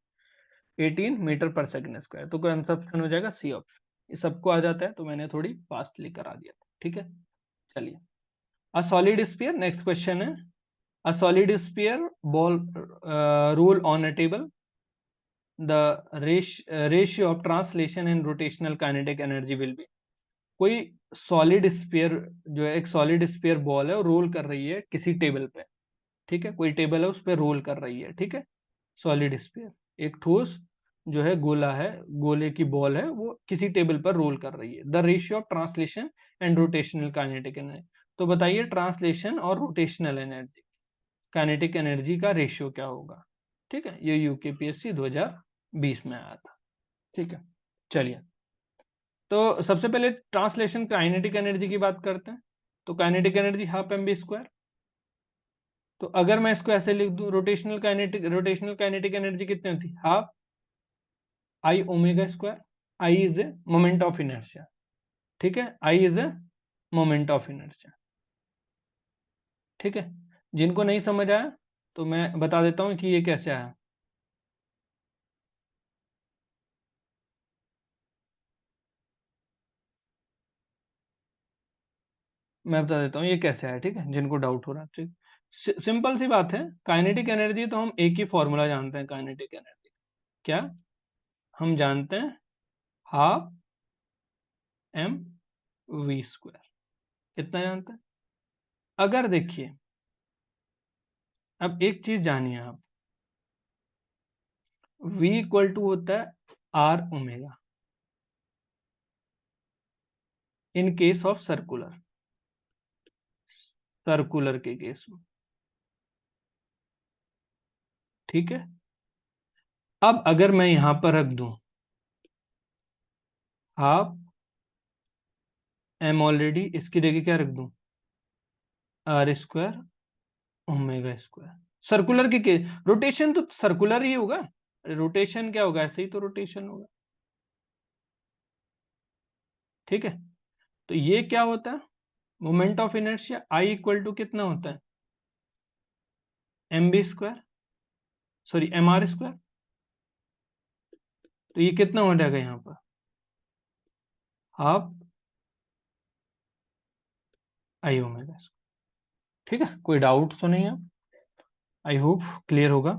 18 मीटर पर सेकंड स्क्वायर। तो कंजप्शन हो जाएगा सी ऑप्शन। ये सबको आ जाता है, तो मैंने थोड़ी फास्टली करा दिया था। ठीक है, चलिए, a solid sphere, next question है, a solid sphere ball roll on a table, the ratio of translation and rotational kinetic energy will be. कोई सॉलिड स्फीयर जो है, एक सॉलिड स्फीयर बॉल है, रोल कर रही है किसी टेबल पे। ठीक है, कोई टेबल है, उस पर रोल कर रही है। ठीक है, सॉलिड स्फीयर, एक ठोस जो है गोला है, गोले की बॉल है, वो किसी टेबल पर रोल कर रही है। The ratio of translation and rotational kinetic energy, तो बताइए ट्रांसलेशन और रोटेशनल एनर्जी, काइनेटिक एनर्जी का रेशियो क्या होगा। ठीक है, ये यूकेपीएससी 2020 में आया था। ठीक है, चलिए, तो सबसे पहले ट्रांसलेशन काइनेटिक एनर्जी की बात करते हैं। तो काइनेटिक एनर्जी हाफ mv²। तो अगर मैं इसको ऐसे लिख दूं, रोटेशनल काइनेटिक एनर्जी कितनी होती, half I⍵²। I is a moment of inertia. ठीक है, I is a moment of inertia. ठीक है, जिनको नहीं समझ आया तो मैं बता देता हूं कि ये कैसे आया। मैं बता देता हूँ ये कैसे आया। ठीक है, जिनको डाउट हो रहा है, ठीक, सिंपल सी बात है। काइनेटिक एनर्जी तो हम एक ही फॉर्मूला जानते हैं काइनेटिक एनर्जी, क्या हम जानते हैं, हाफ m वी स्क्वायर। कितना जानते हैं? अगर देखिए, अब एक चीज जानिए आप, v इक्वल टू होता है R omega in case of circular, circular के केस में, ठीक है। अब अगर मैं यहां पर रख दूं हाफ एम ऑलरेडी, इसकी जगह क्या रख दूं, R square omega square. Circular के केस, रोटेशन तो सर्कुलर ही होगा, रोटेशन क्या होगा, ऐसे ही तो रोटेशन होगा, ठीक है। तो ये क्या होता है, moment of inertia I equal to कितना होता है, M B square, sorry M R square. तो ये कितना हो जाएगा यहाँ पर, हाफ आई ओमेगा स्क्वायर, ठीक है। कोई डाउट तो नहीं है, आई होप क्लियर होगा।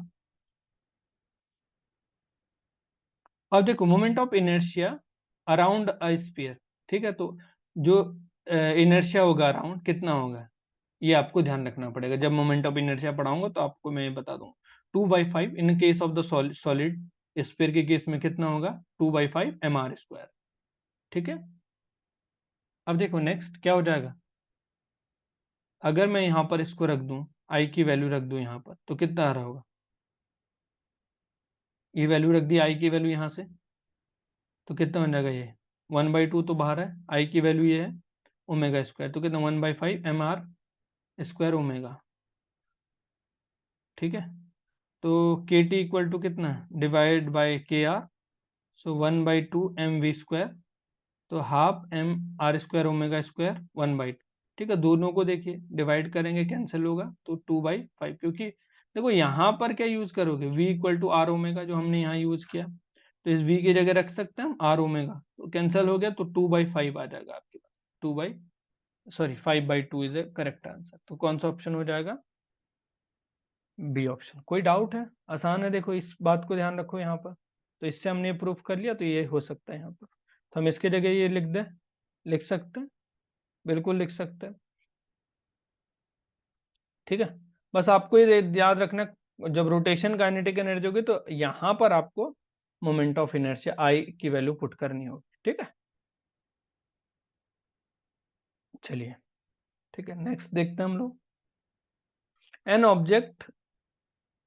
अब देखो moment of inertia around a sphere, ठीक है। तो जो इनर्शिया होगा अराउंड कितना होगा, ये आपको ध्यान रखना पड़ेगा। जब मोमेंट ऑफ इनर्शिया पढ़ाऊंगा तो आपको मैं बता दूंगा। 2/5 इन case of the solid, sphere के केस में कितना होगा, 2/5 एम आर स्क्वायर, ठीक है। अब देखो नेक्स्ट क्या हो जाएगा, अगर मैं यहाँ पर इसको रख दूं, आई की वैल्यू रख दूं यहाँ पर, तो कितना आ रहा होगा, ये वैल्यू रख दी आई की वैल्यू यहाँ से, तो कितना हो जाएगा, ये 1/2 तो बाहर है, आई की वैल्यू ये है ओमेगा स्क्वायर, तो कितना 1/5 एम आर स्क्वायर ओमेगा, ठीक है। तो के टी इक्वल टू कितना, divide by K R, so 1/2 M V square, तो half M R square omega square 1/2, ठीक है। दोनों को देखिए डिवाइड करेंगे कैंसिल होगा, तो 2/5, क्योंकि देखो यहाँ पर क्या यूज करोगे, v equal to R omega जो हमने यहाँ यूज किया, तो इस v की जगह रख सकते हैं हम आर ओमेगा, तो कैंसिल हो गया, तो 2/5 आ जाएगा आपके पास, 5/2 इज ए करेक्ट आंसर। तो कौन सा ऑप्शन हो जाएगा, बी ऑप्शन। कोई डाउट है, आसान है, देखो इस बात को ध्यान रखो यहाँ पर। तो इससे हमने प्रूफ कर लिया, तो ये हो सकता है यहाँ पर, तो हम इसके जगह ये लिख दें, लिख सकते हैं, बिल्कुल लिख सकते हैं, ठीक है। बस आपको ये याद रखना, जब रोटेशन काइनेटिक एनर्जी होगी तो यहाँ पर आपको मोमेंट ऑफ इनर्शिया आई की वैल्यू पुट करनी होगी, ठीक है। चलिए ठीक है, नेक्स्ट देखते हैं हम लोग। An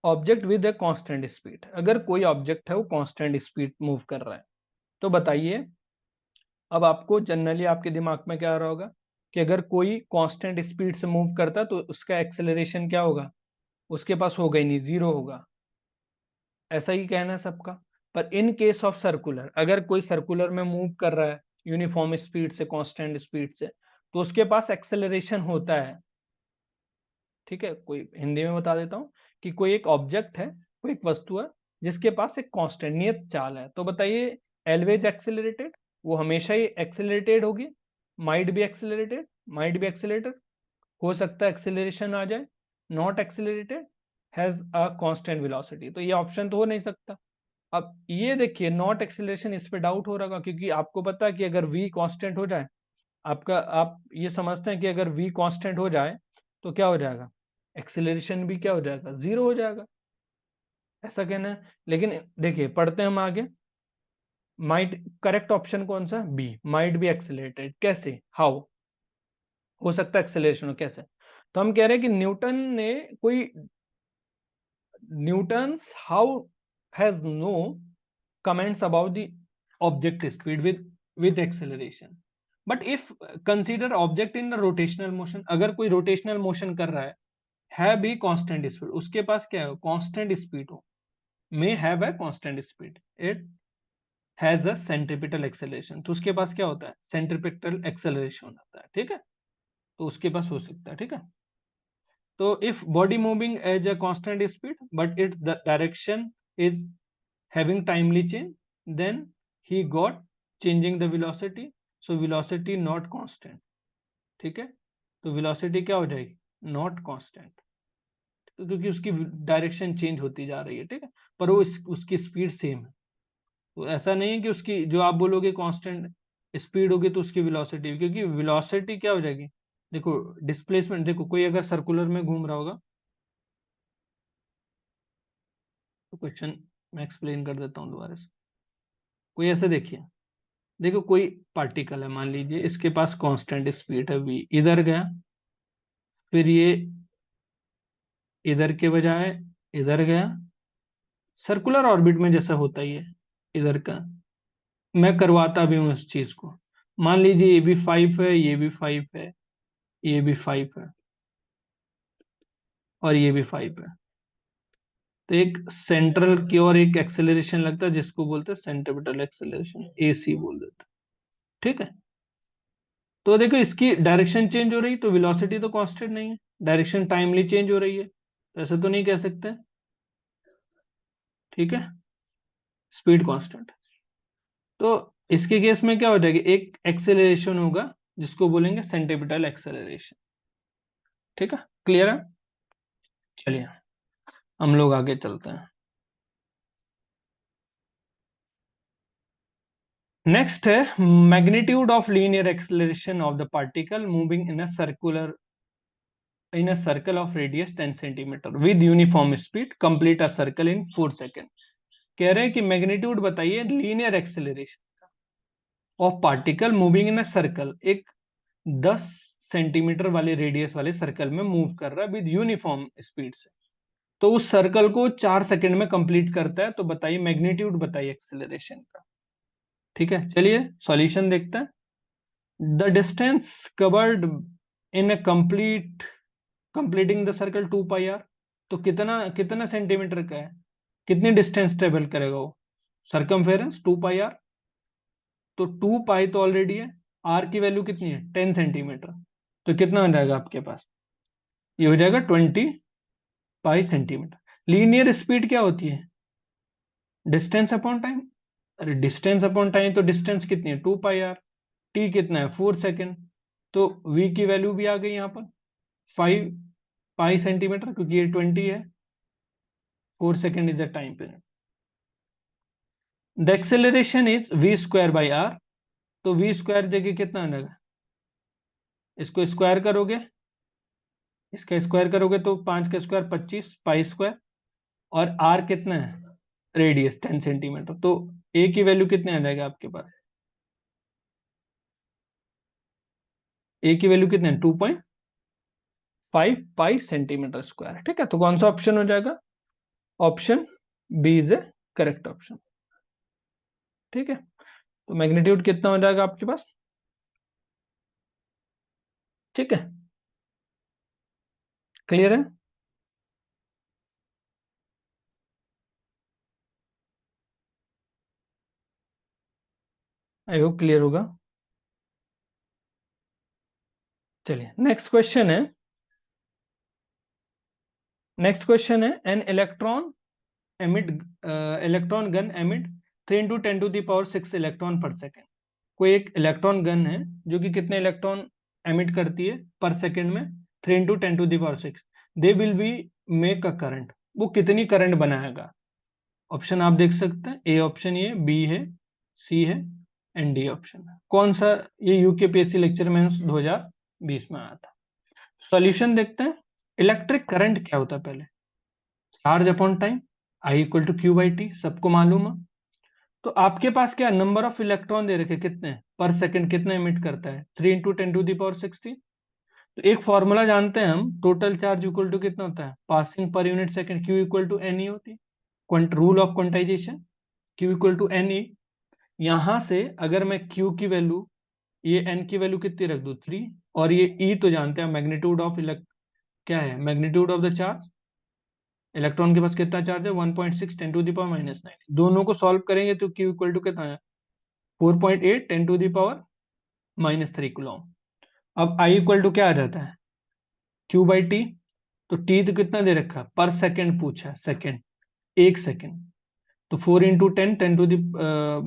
object with a constant speed, अगर कोई ऑब्जेक्ट है वो कांस्टेंट स्पीड मूव कर रहा है, तो बताइए, अब आपको जनरली आपके दिमाग में क्या आ रहा होगा कि अगर कोई कांस्टेंट स्पीड से मूव करता है तो उसका एक्सेलरेशन क्या होगा, उसके पास होगा ही नहीं, जीरो होगा, ऐसा ही कहना है सबका। पर इन केस ऑफ सर्कुलर, अगर कोई सर्कुलर में मूव कर रहा है यूनिफॉर्म स्पीड से, कांस्टेंट स्पीड से, तो उसके पास एक्सेलरेशन होता है, ठीक है। कोई हिंदी में बता देता हूँ कि कोई एक ऑब्जेक्ट है, कोई एक वस्तु है जिसके पास एक कांस्टेंट नियत चाल है, तो बताइए एलवेज एक्सेलरेटेड, वो हमेशा ही एक्सेलरेटेड होगी, might be accelerated, might be accelerated, हो सकता है एक्सेलरेशन आ जाए, not accelerated, has a constant velocity, तो ये ऑप्शन तो हो नहीं सकता। अब ये देखिए नॉट एक्सेलरेशन, इस पे डाउट हो रहा होगा, क्योंकि आपको पता है कि अगर v कांस्टेंट हो जाए, आपका आप ये समझते हैं कि अगर v कांस्टेंट हो जाए तो क्या हो जाएगा, एक्सेलरेशन भी क्या हो जाएगा, जीरो हो जाएगा, ऐसा कहना है। लेकिन देखिए पढ़ते हैं हम आगे, माइट, करेक्ट ऑप्शन कौन सा, बी, माइट बी एक्सेलरेटेड, कैसे, हाउ, हो सकता है एक्सेलरेशन हो, कैसे। तो हम कह रहे हैं कि न्यूटन ने कोई, Newton's how has no comments about the object speed with acceleration, but if consider object in a rotational motion, अगर कोई rotational motion कर रहा है भी constant speed, उसके पास क्या है, constant speed हो, may have a constant speed, it has a centripetal acceleration, तो उसके पास क्या होता है, centripetal acceleration होता है, ठीक है। तो उसके पास हो सकता है, ठीक है। तो if body moving at a constant speed but its direction is having timely change, then he got changing the velocity, so velocity not constant, ठीक है। तो velocity क्या हो जाएगी, not constant, तो क्योंकि उसकी डायरेक्शन चेंज होती जा रही है, ठीक है, पर वो उसकी स्पीड सेम है। तो ऐसा नहीं है कि उसकी जो आप बोलोगे कांस्टेंट, स्पीड होगी तो उसकी वेलोसिटी, क्योंकि वेलोसिटी क्या हो जाएगी, देखो डिस्प्लेसमेंट, देखो कोई अगर सर्कुलर में घूम रहा होगा, तो क्वेश्चन मैं एक्सप्लेन कर देता हूँ दोबारा से। कोई ऐसे देखिए, देखो कोई पार्टिकल है, मान लीजिए इसके पास कांस्टेंट स्पीड है v, इधर गया, फिर ये इधर के बजाय इधर गया, सर्कुलर ऑर्बिट में जैसा होता ही है इधर का, मैं करवाता भी हूँ इस चीज को। मान लीजिए ये भी 5 है, ये भी 5 है, ये भी 5 है, और ये भी 5 है, तो एक सेंट्रल की ओर एक एक्सेलरेशन लगता है जिसको बोलते हैं सेंट्रिपिटल एक्सेलरेशन, एसी बोल देते हैं। ठीक है, तो देखो इसकी डायरेक्शन चेंज हो रही, तो वेलोसिटी तो कांस्टेंट नहीं है, डायरेक्शन टाइमली चेंज हो रही है, तो ऐसा तो नहीं कह सकते। ठीक है, स्पीड कांस्टेंट। तो इसके केस में क्या हो जाएगी, एक एक्सेलरेशन होगा जिसको बोलेंगे सेंट्रिपिटल एक्सेलरेशन। ठीक है, क्लियर है। चलिए हम लोग आगे चलते हैं। नेक्स्ट है magnitude of linear acceleration of the particle moving in a circle of radius 10 centimetre with uniform speed complete a circle in 4 second. कह रहे हैं कि मैग्नीट्यूड बताइए linear acceleration of particle moving in a circle, एक 10 centimetre वाले radius वाले circle में move कर रहा है विद यूनिफॉर्म स्पीड से, तो उस सर्कल को 4 सेकंड में कंप्लीट करता है, तो बताइए मैग्नीट्यूड बताइए एक्सेलरेशन का। ठीक है, चलिए सॉल्यूशन देखते हैं। The distance covered in a completing the circle 2 pi R, तो कितना कितना सेंटीमीटर का है, कितनी डिस्टेंस ट्रेवल करेगा वो, सरकमफेरेंस 2 पाई आर, तो 2 पाई तो ऑलरेडी है, आर की वैल्यू कितनी है 10 सेंटीमीटर, तो कितना हो जाएगा आपके पास, ये हो जाएगा 20 पाई सेंटीमीटर। लीनियर स्पीड क्या होती है, डिस्टेंस अपॉन टाइम, अरे डिस्टेंस अपॉन टाइम तो डिस्टेंस कितनी है 2 पाई आर, टी कितना है 4 सेकेंड, तो v की वैल्यू भी आ गई यहाँ पर 5 पाई सेंटीमीटर, क्योंकि ये 20 है, 4 second is the time period. The acceleration is v square by R, तो v स्क्वायर जगह कितना आ जाएगा, इसको स्क्वायर करोगे, इसका स्क्वायर करोगे तो 5 का स्क्वायर 25 पाई स्क्वायर, और r कितना है रेडियस 10 सेंटीमीटर, तो a की वैल्यू कितने आ जाएगा आपके पास, a की वैल्यू कितने 2.5 पाई सेंटीमीटर स्क्वायर। ठीक है, तो कौन सा ऑप्शन हो जाएगा, option B is a correct option. ठीक है, तो मैग्नीट्यूड कितना हो जाएगा आपके पास। ठीक है, क्लियर है। आई होप क्लियर होगा। चलिए नेक्स्ट क्वेश्चन है an emit electron gun emit 3 into 10 to the power 6 electron per second. कोई एक इलेक्ट्रॉन गन है जो कि कितने इलेक्ट्रॉन एमिट करती है पर सेकेंड में, 3 into 10 to the power 6, they will be make a current, वो कितनी करंट बनाएगा। ऑप्शन आप देख सकते हैं, ए ऑप्शन, ये बी है, सी है, एंड डी ऑप्शन है। कौन सा, ये यूकेपीएससी लेक्चर में 2020 में आया था। सॉल्यूशन देखते हैं। इलेक्ट्रिक करंट क्या होता है पहले, charge upon time, I equal to Q by T, सबको मालूम है। तो आपके पास क्या नंबर ऑफ इलेक्ट्रॉन दे रखे कितने पर सेकंड, कितना इमिट करता है 3 इंटू 10 to the power 16। तो एक फॉर्मूला जानते हैं हम, टोटल चार्ज इक्वल टू कितना होता है passing per unit second, Q equal to N E होती है, rule of quantization, Q equal to N E. यहां से अगर मैं क्यू की वैल्यू, ये एन की वैल्यू कितनी रख दू 3, और ये ई तो जानते हैं मैग्नीट्यूड ऑफ क्या है magnitude of the charge, electron के पास कितना चार्ज है 1.6 10 to the power -9, दोनों को सॉल्व करेंगे तो क्यू इक्वल टू कितना है 4.8 10 to the power -3 कूलम। अब आई इक्वल टू क्या आ जाता है क्यू बाई टी, तो टी तो कितना दे रखा है पर सेकेंड पूछा है, सेकेंड, एक सेकेंड, तो 4 into 10 10 to the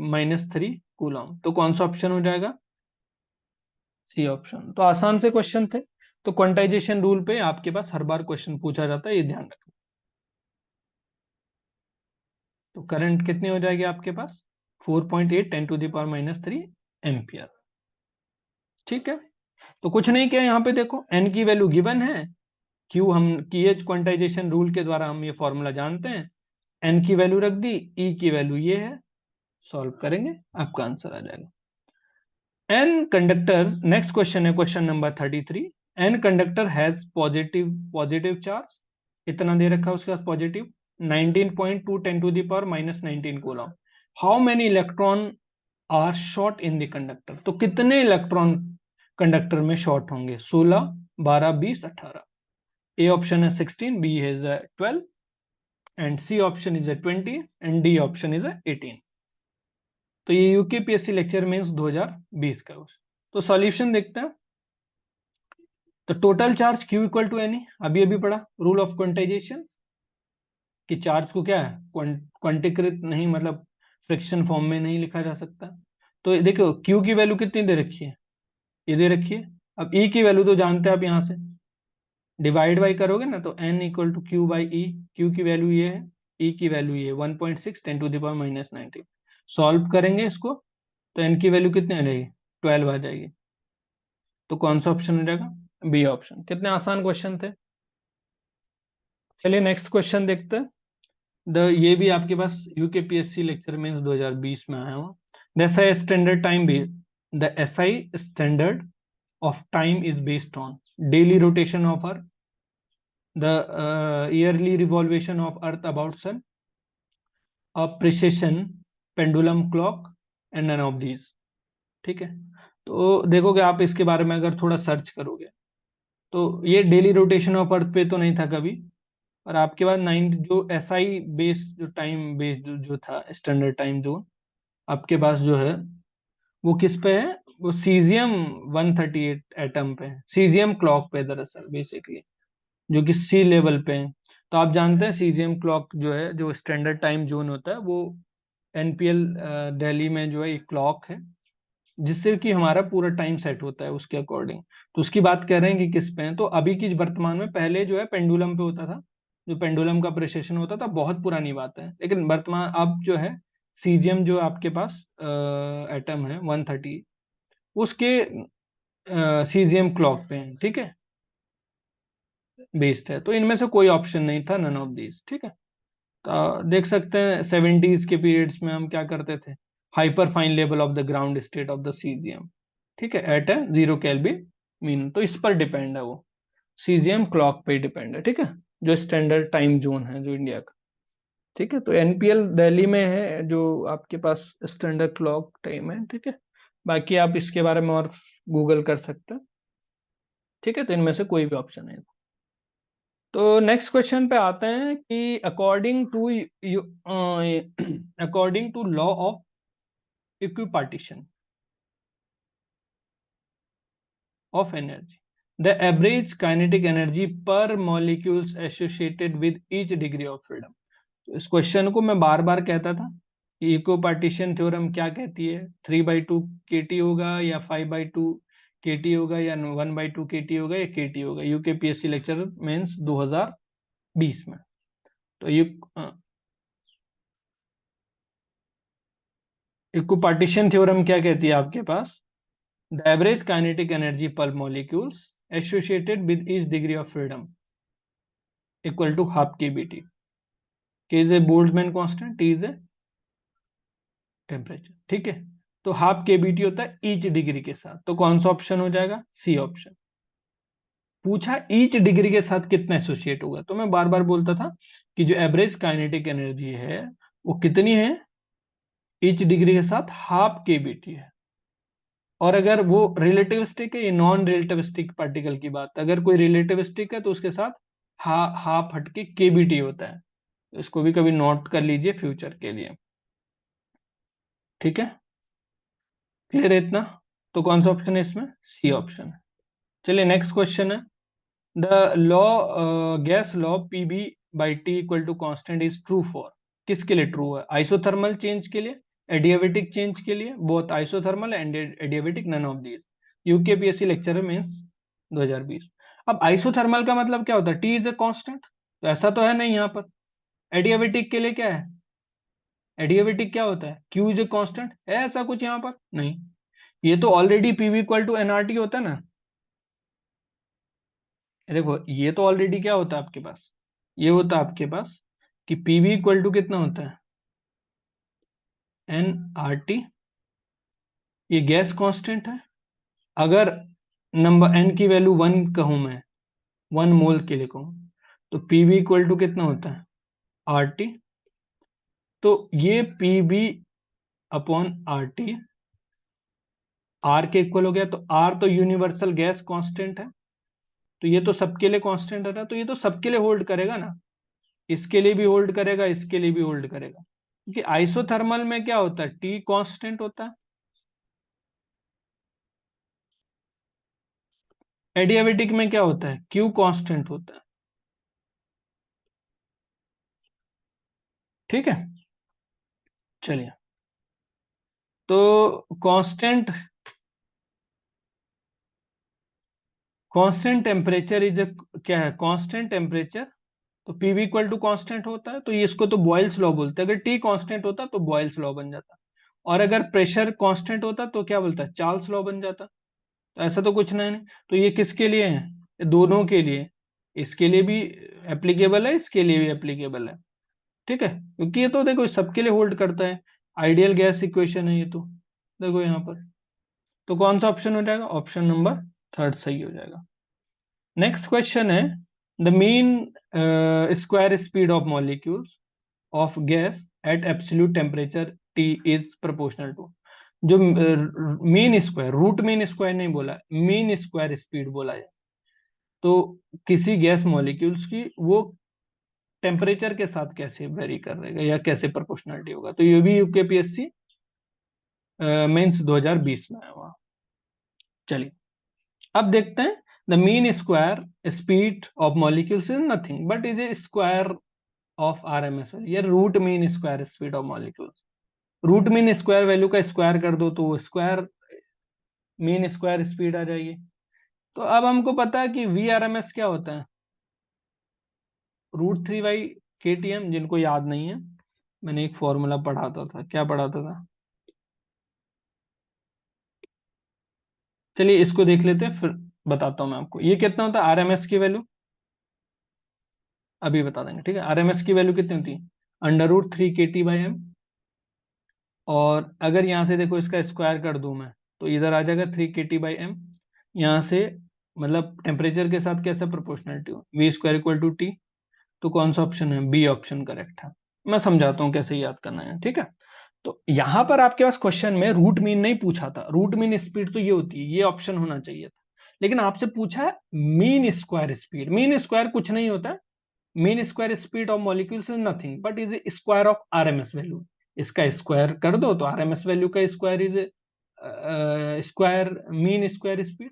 -3 कूलम, तो कौन सा ऑप्शन हो जाएगा, सी ऑप्शन। तो आसान से क्वेश्चन थे, तो क्वांटाइजेशन रूल पे आपके पास हर बार क्वेश्चन पूछा जाता है, ये ध्यान रखना। तो करंट कितनी हो जाएगी आपके पास 4.8 10 to the power -3 एम्पियर। ठीक है, तो कुछ नहीं किया, यहाँ पे देखो n की वैल्यू गिवन है, q हम कीएच क्वांटाइजेशन रूल के द्वारा हम ये फॉर्मूला जानते हैं, n की वैल्यू रख दी, e की वैल्यू ये है, सॉल्व करेंगे आपका आंसर आ जाएगा। n कंडक्टर, नेक्स्ट क्वेश्चन है question number 33। n conductor has positive charge, इतना दे रखा है उसके पास positive, 19.2 10 to the power minus 19 coulomb. How many electron are short in the conductor, तो कितने इलेक्ट्रॉन कंडक्टर में शॉर्ट होंगे, 16 12 20 18। ए ऑप्शन है 16, B is 12 and C option is 20 and D option is 18। तो ये यूकेपीएससी लेक्चर मेंस 2020 का। तो solution देखते हैं। तो total charge Q equal to N E, अभी अभी पढ़ा रूल ऑफ क्वांटाइजेशन, कि चार्ज को क्या है क्वांटीकृत नहीं, मतलब फ्रिक्शन फॉर्म में नहीं लिखा जा सकता। तो देखो Q की वैल्यू कितनी दे रखी है, ये दे रखी है। अब E की वैल्यू तो जानते हैं आप, यहाँ से डिवाइड बाई करोगे ना, तो N equal to Q by E, Q की वैल्यू ये है, E की वैल्यू ये 1.6 10 to the power minus 19। Solve करेंगे इसको, तो N की वैल्यू कितनी आ जाएगी, 12 आ जाएगी। तो कौन सा ऑप्शन हो जाएगा, बी ऑप्शन। कितने आसान क्वेश्चन थे। चलिए नेक्स्ट क्वेश्चन देखते हैं। ये भी आपके पास यूकेपीएससी लेक्चर मींस 2020 में आया हुआ। द एसआई स्टैंडर्ड टाइम भी, the SI standard of time is based on daily rotation of earth, the yearly revolution of earth about sun, a precision pendulum clock and none of these. ठीक है, तो देखोगे आप इसके बारे में अगर थोड़ा सर्च करोगे, तो ये डेली रोटेशन ऑफ अर्थ पे तो नहीं था कभी, और आपके पास 9 जो एसआई बेस जो टाइम बेस जो था स्टैंडर्ड टाइम जोन, आपके पास जो है वो किस पे है, वो सीजियम 138 एटम पे है, सीजियम क्लॉक पे दरअसल बेसिकली, जो कि सी लेवल पे है। तो आप जानते हैं सीजियम क्लॉक जो है, जो स्टैंडर्ड टाइम जोन होता है, वो एनपीएल दिल्ली में जो है एक क्लॉक है, जिससे कि हमारा पूरा टाइम सेट होता है उसके अकॉर्डिंग। तो उसकी बात कर रहे हैं कि किस पे है, तो अभी की वर्तमान में, पहले जो है पेंडुलम पे होता था, जो पेंडुलम का प्रेसेशन होता था, बहुत पुरानी बात है, लेकिन वर्तमान अब जो है सीजियम जो आपके पास एटम है 130, उसके सीजियम क्लॉक पे है, ठीक है, बेस्ड है। तो इनमें से कोई ऑप्शन नहीं था, नन ऑफ दीज। ठीक है, तो देख सकते हैं 70s के पीरियड्स में हम क्या करते थे, hyper fine level of the ground state of the caesium, ठीक है, एट ए 0 केल्विन मीन। तो इस पर डिपेंड है वो, सीजियम क्लॉक पे डिपेंड है, ठीक है, जो स्टैंडर्ड टाइम जोन है जो इंडिया का। ठीक है, तो एनपीएल दिल्ली में है जो आपके पास स्टैंडर्ड क्लॉक टाइम है। ठीक है, बाकी आप इसके बारे में और गूगल कर सकते हैं। ठीक है, तो इनमें से कोई भी ऑप्शन है। तो नेक्स्ट क्वेश्चन पे आते हैं कि according to law of equipartition of energy, the average kinetic energy per molecules associated with each degree of freedom। तो इस क्वेश्चन को मैं बार बार कहता था कि इको पार्टीशन थ्योरम क्या कहती है, 3/2 kT होगा या 5/2 kT होगा या 1/2 kT होगा या kT होगा, यूकेपीएससी लेक्चर मेंस 2020 में। तो इको पार्टीशन थ्योरम क्या कहती है आपके पास, the average kinetic energy per molecules associated with each degree of freedom equal to half kBT. K is a Boltzmann constant, T is a temperature। ठीक है, तो half kBT होता है ईच डिग्री के साथ। तो कौन सा ऑप्शन हो जाएगा, सी ऑप्शन। पूछा ईच डिग्री के साथ कितना एसोसिएट होगा, तो मैं बार बार बोलता था कि जो एवरेज काइनेटिक एनर्जी है वो कितनी है, ईच डिग्री के साथ हाफ kBT है। और अगर वो रिलेटिविस्टिक है, ये नॉन रिलेटिविस्टिक पार्टिकल की बात, अगर कोई रिलेटिविस्टिक है तो उसके साथ हाफ हटके केबीटी होता है। इसको भी कभी नोट कर लीजिए फ्यूचर के लिए। ठीक है, क्लियर है इतना। तो कौन सा ऑप्शन है इसमें, सी ऑप्शन। चलिए नेक्स्ट क्वेश्चन है, the law gas law P B by T equal to constant is true for, किसके लिए ट्रू है, आइसोथर्मल चेंज के लिए, एडियाबेटिक चेंज के लिए, both isothermal and adiabatic, none of these. UKPSC lecture mains 2020। अब isothermal का मतलब क्या होता है, टी इज ए कांस्टेंट, तो ऐसा तो है नहीं यहाँ पर। एडियाबेटिक के लिए क्या है, एडियाबेटिक क्या होता है, क्यू इज ए कांस्टेंट, है ऐसा कुछ यहाँ पर नहीं। ये तो already PV equal to NRT होता है ना। देखो ये तो ऑलरेडी क्या होता है आपके पास, ये होता है आपके पास कि पीवी इक्वल टू कितना होता है, एन आर टी। ये गैस कांस्टेंट है। अगर नंबर एन की वैल्यू 1 कहूं मैं, 1 मोल के लिए कहूं, तो पीवी इक्वल टू कितना होता है, आर टी। तो ये PV upon R T R के इक्वल हो गया। तो आर तो यूनिवर्सल गैस कांस्टेंट है, तो ये तो सबके लिए कांस्टेंट है ना, तो ये तो सबके लिए होल्ड करेगा ना। इसके लिए भी होल्ड करेगा, इसके लिए भी होल्ड करेगा, क्योंकि आइसोथर्मल में क्या होता है, टी कांस्टेंट होता है। एडियाबेटिक में क्या होता है, क्यू कांस्टेंट होता है। ठीक है, चलिए। तो कांस्टेंट कांस्टेंट टेम्परेचर इज क्या है, कांस्टेंट टेम्परेचर। तो पीवी इक्वल टू कांस्टेंट होता है, तो ये इसको तो बॉयल्स लॉ बोलते हैं। अगर टी कांस्टेंट होता तो बॉयल्स लॉ बन जाता। और अगर प्रेशर कांस्टेंट होता तो क्या बोलता है, चार्ल्स लॉ बन जाता। तो ऐसा तो कुछ नहीं। तो ये किसके लिए है, ये दोनों के लिए। इसके लिए भी एप्लीकेबल है, इसके लिए भी एप्लीकेबल है। ठीक है, क्योंकि ये तो देखो सबके लिए होल्ड करता है। आइडियल गैस इक्वेशन है ये तो। देखो यहाँ पर, तो कौन सा ऑप्शन हो जाएगा, ऑप्शन नंबर थर्ड सही हो जाएगा। नेक्स्ट क्वेश्चन है, the mean square speed of molecules of gas at absolute temperature T is proportional to. जो mean square, root mean square नहीं बोला, मीन स्क्वायर स्पीड बोला है। तो किसी गैस मॉलिक्यूल्स की वो टेम्परेचर के साथ कैसे वेरी कर रहेगा या कैसे प्रोपोर्शनलिटी होगा। तो ये भी यूकेपीएससी मेंस 2020 में आया हुआ। चलिए, अब देखते हैं। The mean square speed of molecules is nothing but is a square of RMS value. ये root mean square speed of molecules, root mean square value का स्क्वायर कर दो तो वो स्क्वायर मीन स्क्वायर स्पीड आ जाएगी। तो अब हमको पता है कि वी आर एम एस क्या होता है, √3/KTM। जिनको याद नहीं है, मैंने एक फॉर्मूला पढ़ाता था, क्या पढ़ाता था, चलिए इसको देख लेते हैं फिर बताता हूँ मैं आपको। ये कितना होता है आरएमएस की वैल्यू, अभी बता देंगे। ठीक है, आरएमएस की वैल्यू कितनी होती है, √3 KT/M। और अगर यहाँ से देखो इसका स्क्वायर कर दूं मैं, तो इधर आ जाएगा 3 KT/M। यहाँ से मतलब टेम्परेचर के साथ कैसा प्रोपोर्शनलिटी हो, V² = T। तो कौन सा ऑप्शन है, बी ऑप्शन करेक्ट है। मैं समझाता हूँ कैसे याद करना है। ठीक है, तो यहां पर आपके पास क्वेश्चन में रूट मीन नहीं पूछा था, रूट मीन स्पीड तो ये होती है, ये ऑप्शन होना चाहिए था। लेकिन आपसे पूछा है mean square speed. Mean square कुछ नहीं होता, mean square speed of molecules is nothing but is square of RMS value. इसका स्क्वायर कर दो तो आरएमएस वैल्यू का square is square mean square speed.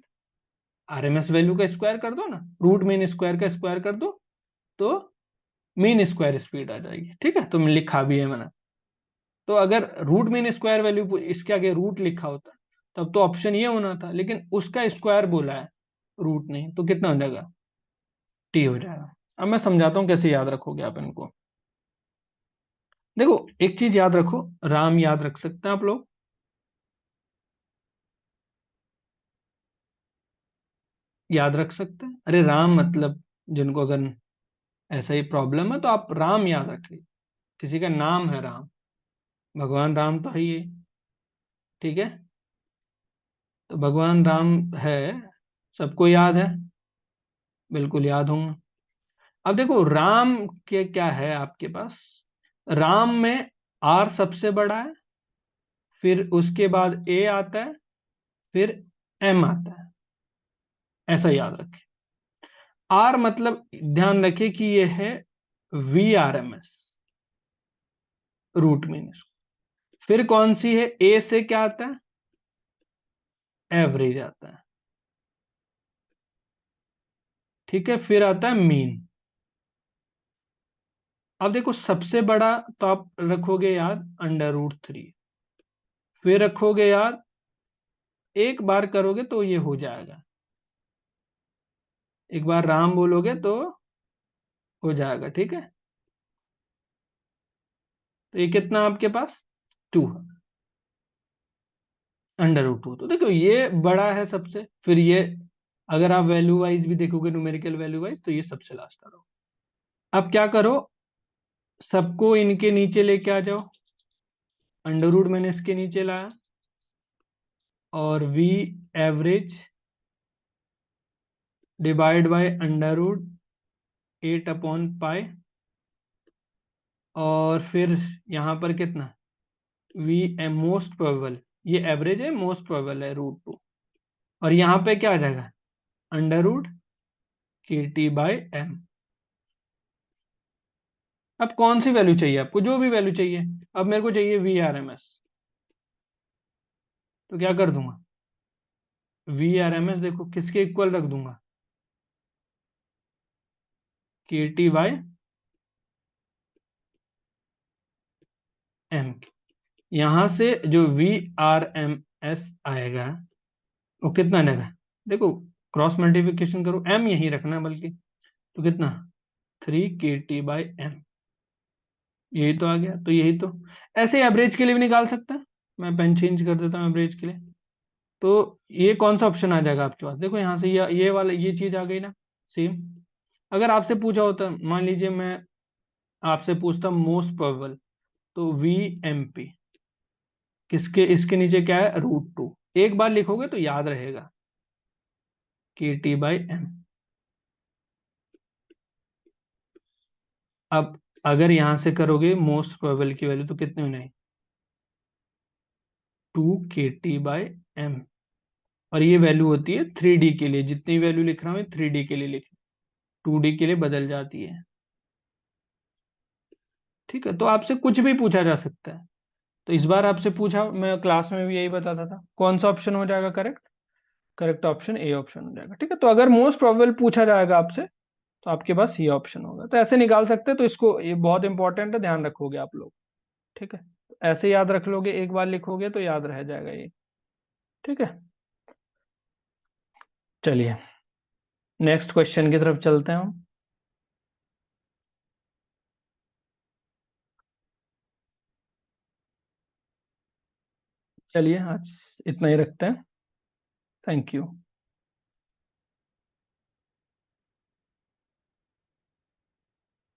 RMS value का स्क्वायर कर दो ना, रूट मीन स्क्वायर का स्क्वायर कर दो तो मीन स्क्वायर स्पीड आ जाएगी। ठीक है, तो लिखा भी है मैंने। तो अगर रूट मीन स्क्वायर वैल्यू इसके आगे रूट लिखा होता तब तो ऑप्शन ये होना था, लेकिन उसका स्क्वायर बोला है, रूट नहीं, तो कितना हो जाएगा, टी हो जाएगा। अब मैं समझाता हूँ कैसे याद रखोगे आप इनको। देखो एक चीज याद रखो, राम याद रख सकते हैं आप लोग, याद रख सकते हैं। अरे राम मतलब, जिनको अगर ऐसा ही प्रॉब्लम है तो आप राम याद रखिए। किसी का नाम है राम, भगवान राम तो है ही है। ठीक है, तो भगवान राम है, सबको याद है, बिल्कुल याद होंगे। अब देखो राम के क्या है आपके पास, राम में आर सबसे बड़ा है, फिर उसके बाद ए आता है, फिर एम आता है। ऐसा याद रखें। आर मतलब ध्यान रखें कि ये है VRMS, रूट मीन। फिर कौन सी है, ए से क्या आता है, एवरेज आता है। ठीक है, फिर आता है मीन। अब देखो सबसे बड़ा तो आप रखोगे याद √3, फिर रखोगे याद, एक बार करोगे तो ये हो जाएगा, एक बार राम बोलोगे तो हो जाएगा। ठीक है, तो ये कितना आपके पास 2 है। Under root 2। तो देखो ये बड़ा है सबसे, फिर ये अगर आप वैल्यू वाइज भी देखोगे, न्यूमेरिकल वैल्यू वाइज, तो ये सबसे लास्ट आ रहा हो। अब क्या करो, सबको इनके नीचे लेके आ जाओ। अंडर रूट मैंने इसके नीचे लाया, और V average divide by under root 8/पाई, और फिर यहाँ पर कितना, वी एम मोस्ट प्रोबेबल, ये एवरेज है, मोस्ट प्रोबेबल है √2, और यहाँ पे क्या आ जाएगा, अंडर रूट KT/m। अब कौन सी वैल्यू चाहिए आपको, जो भी वैल्यू चाहिए। अब मेरे को चाहिए VRMS, तो क्या कर दूंगा, VRMS देखो किसके इक्वल रख दूंगा, KT/m। यहां से जो VRMS आएगा वो कितना आएगा, देखो क्रॉस मल्टीप्लिकेशन करो, m यही रखना है बल्कि, तो कितना, 3KT/m। यही तो आ गया, तो यही तो, ऐसे एवरेज के लिए भी निकाल सकते हैं। मैं पेन चेंज कर देता हूँ एवरेज के लिए। तो ये कौन सा ऑप्शन आ जाएगा आपके पास, देखो यहाँ से ये वाला, ये चीज आ गई ना, सेम। अगर आपसे पूछा होता, मान लीजिए मैं आपसे पूछता मोस्ट प्रोबेबल, तो VMP किसके, इसके नीचे क्या है, √2। एक बार लिखोगे तो याद रहेगा, KT/m। अब अगर यहां से करोगे मोस्ट प्रोबेबल की वैल्यू, तो कितने होने, 2KT/m। और ये वैल्यू होती है 3D के लिए, जितनी वैल्यू लिख रहा हूँ 3D के लिए लिख, 2D के लिए बदल जाती है। ठीक है, तो आपसे कुछ भी पूछा जा सकता है। तो इस बार आपसे पूछा, मैं क्लास में भी यही बताता था, कौन सा ऑप्शन हो जाएगा correct, correct option A option हो जाएगा। ठीक है, तो अगर मोस्ट प्रोबेबल पूछा जाएगा आपसे, तो आपके पास ये ऑप्शन होगा। तो ऐसे निकाल सकते हैं, तो इसको, ये बहुत इंपॉर्टेंट है, ध्यान रखोगे आप लोग। ठीक है, ऐसे याद रख लोगे, एक बार लिखोगे तो याद रह जाएगा ये। ठीक है, चलिए नेक्स्ट क्वेश्चन की तरफ चलते हैं हम। चलिए आज इतना ही रखते हैं। Thank you.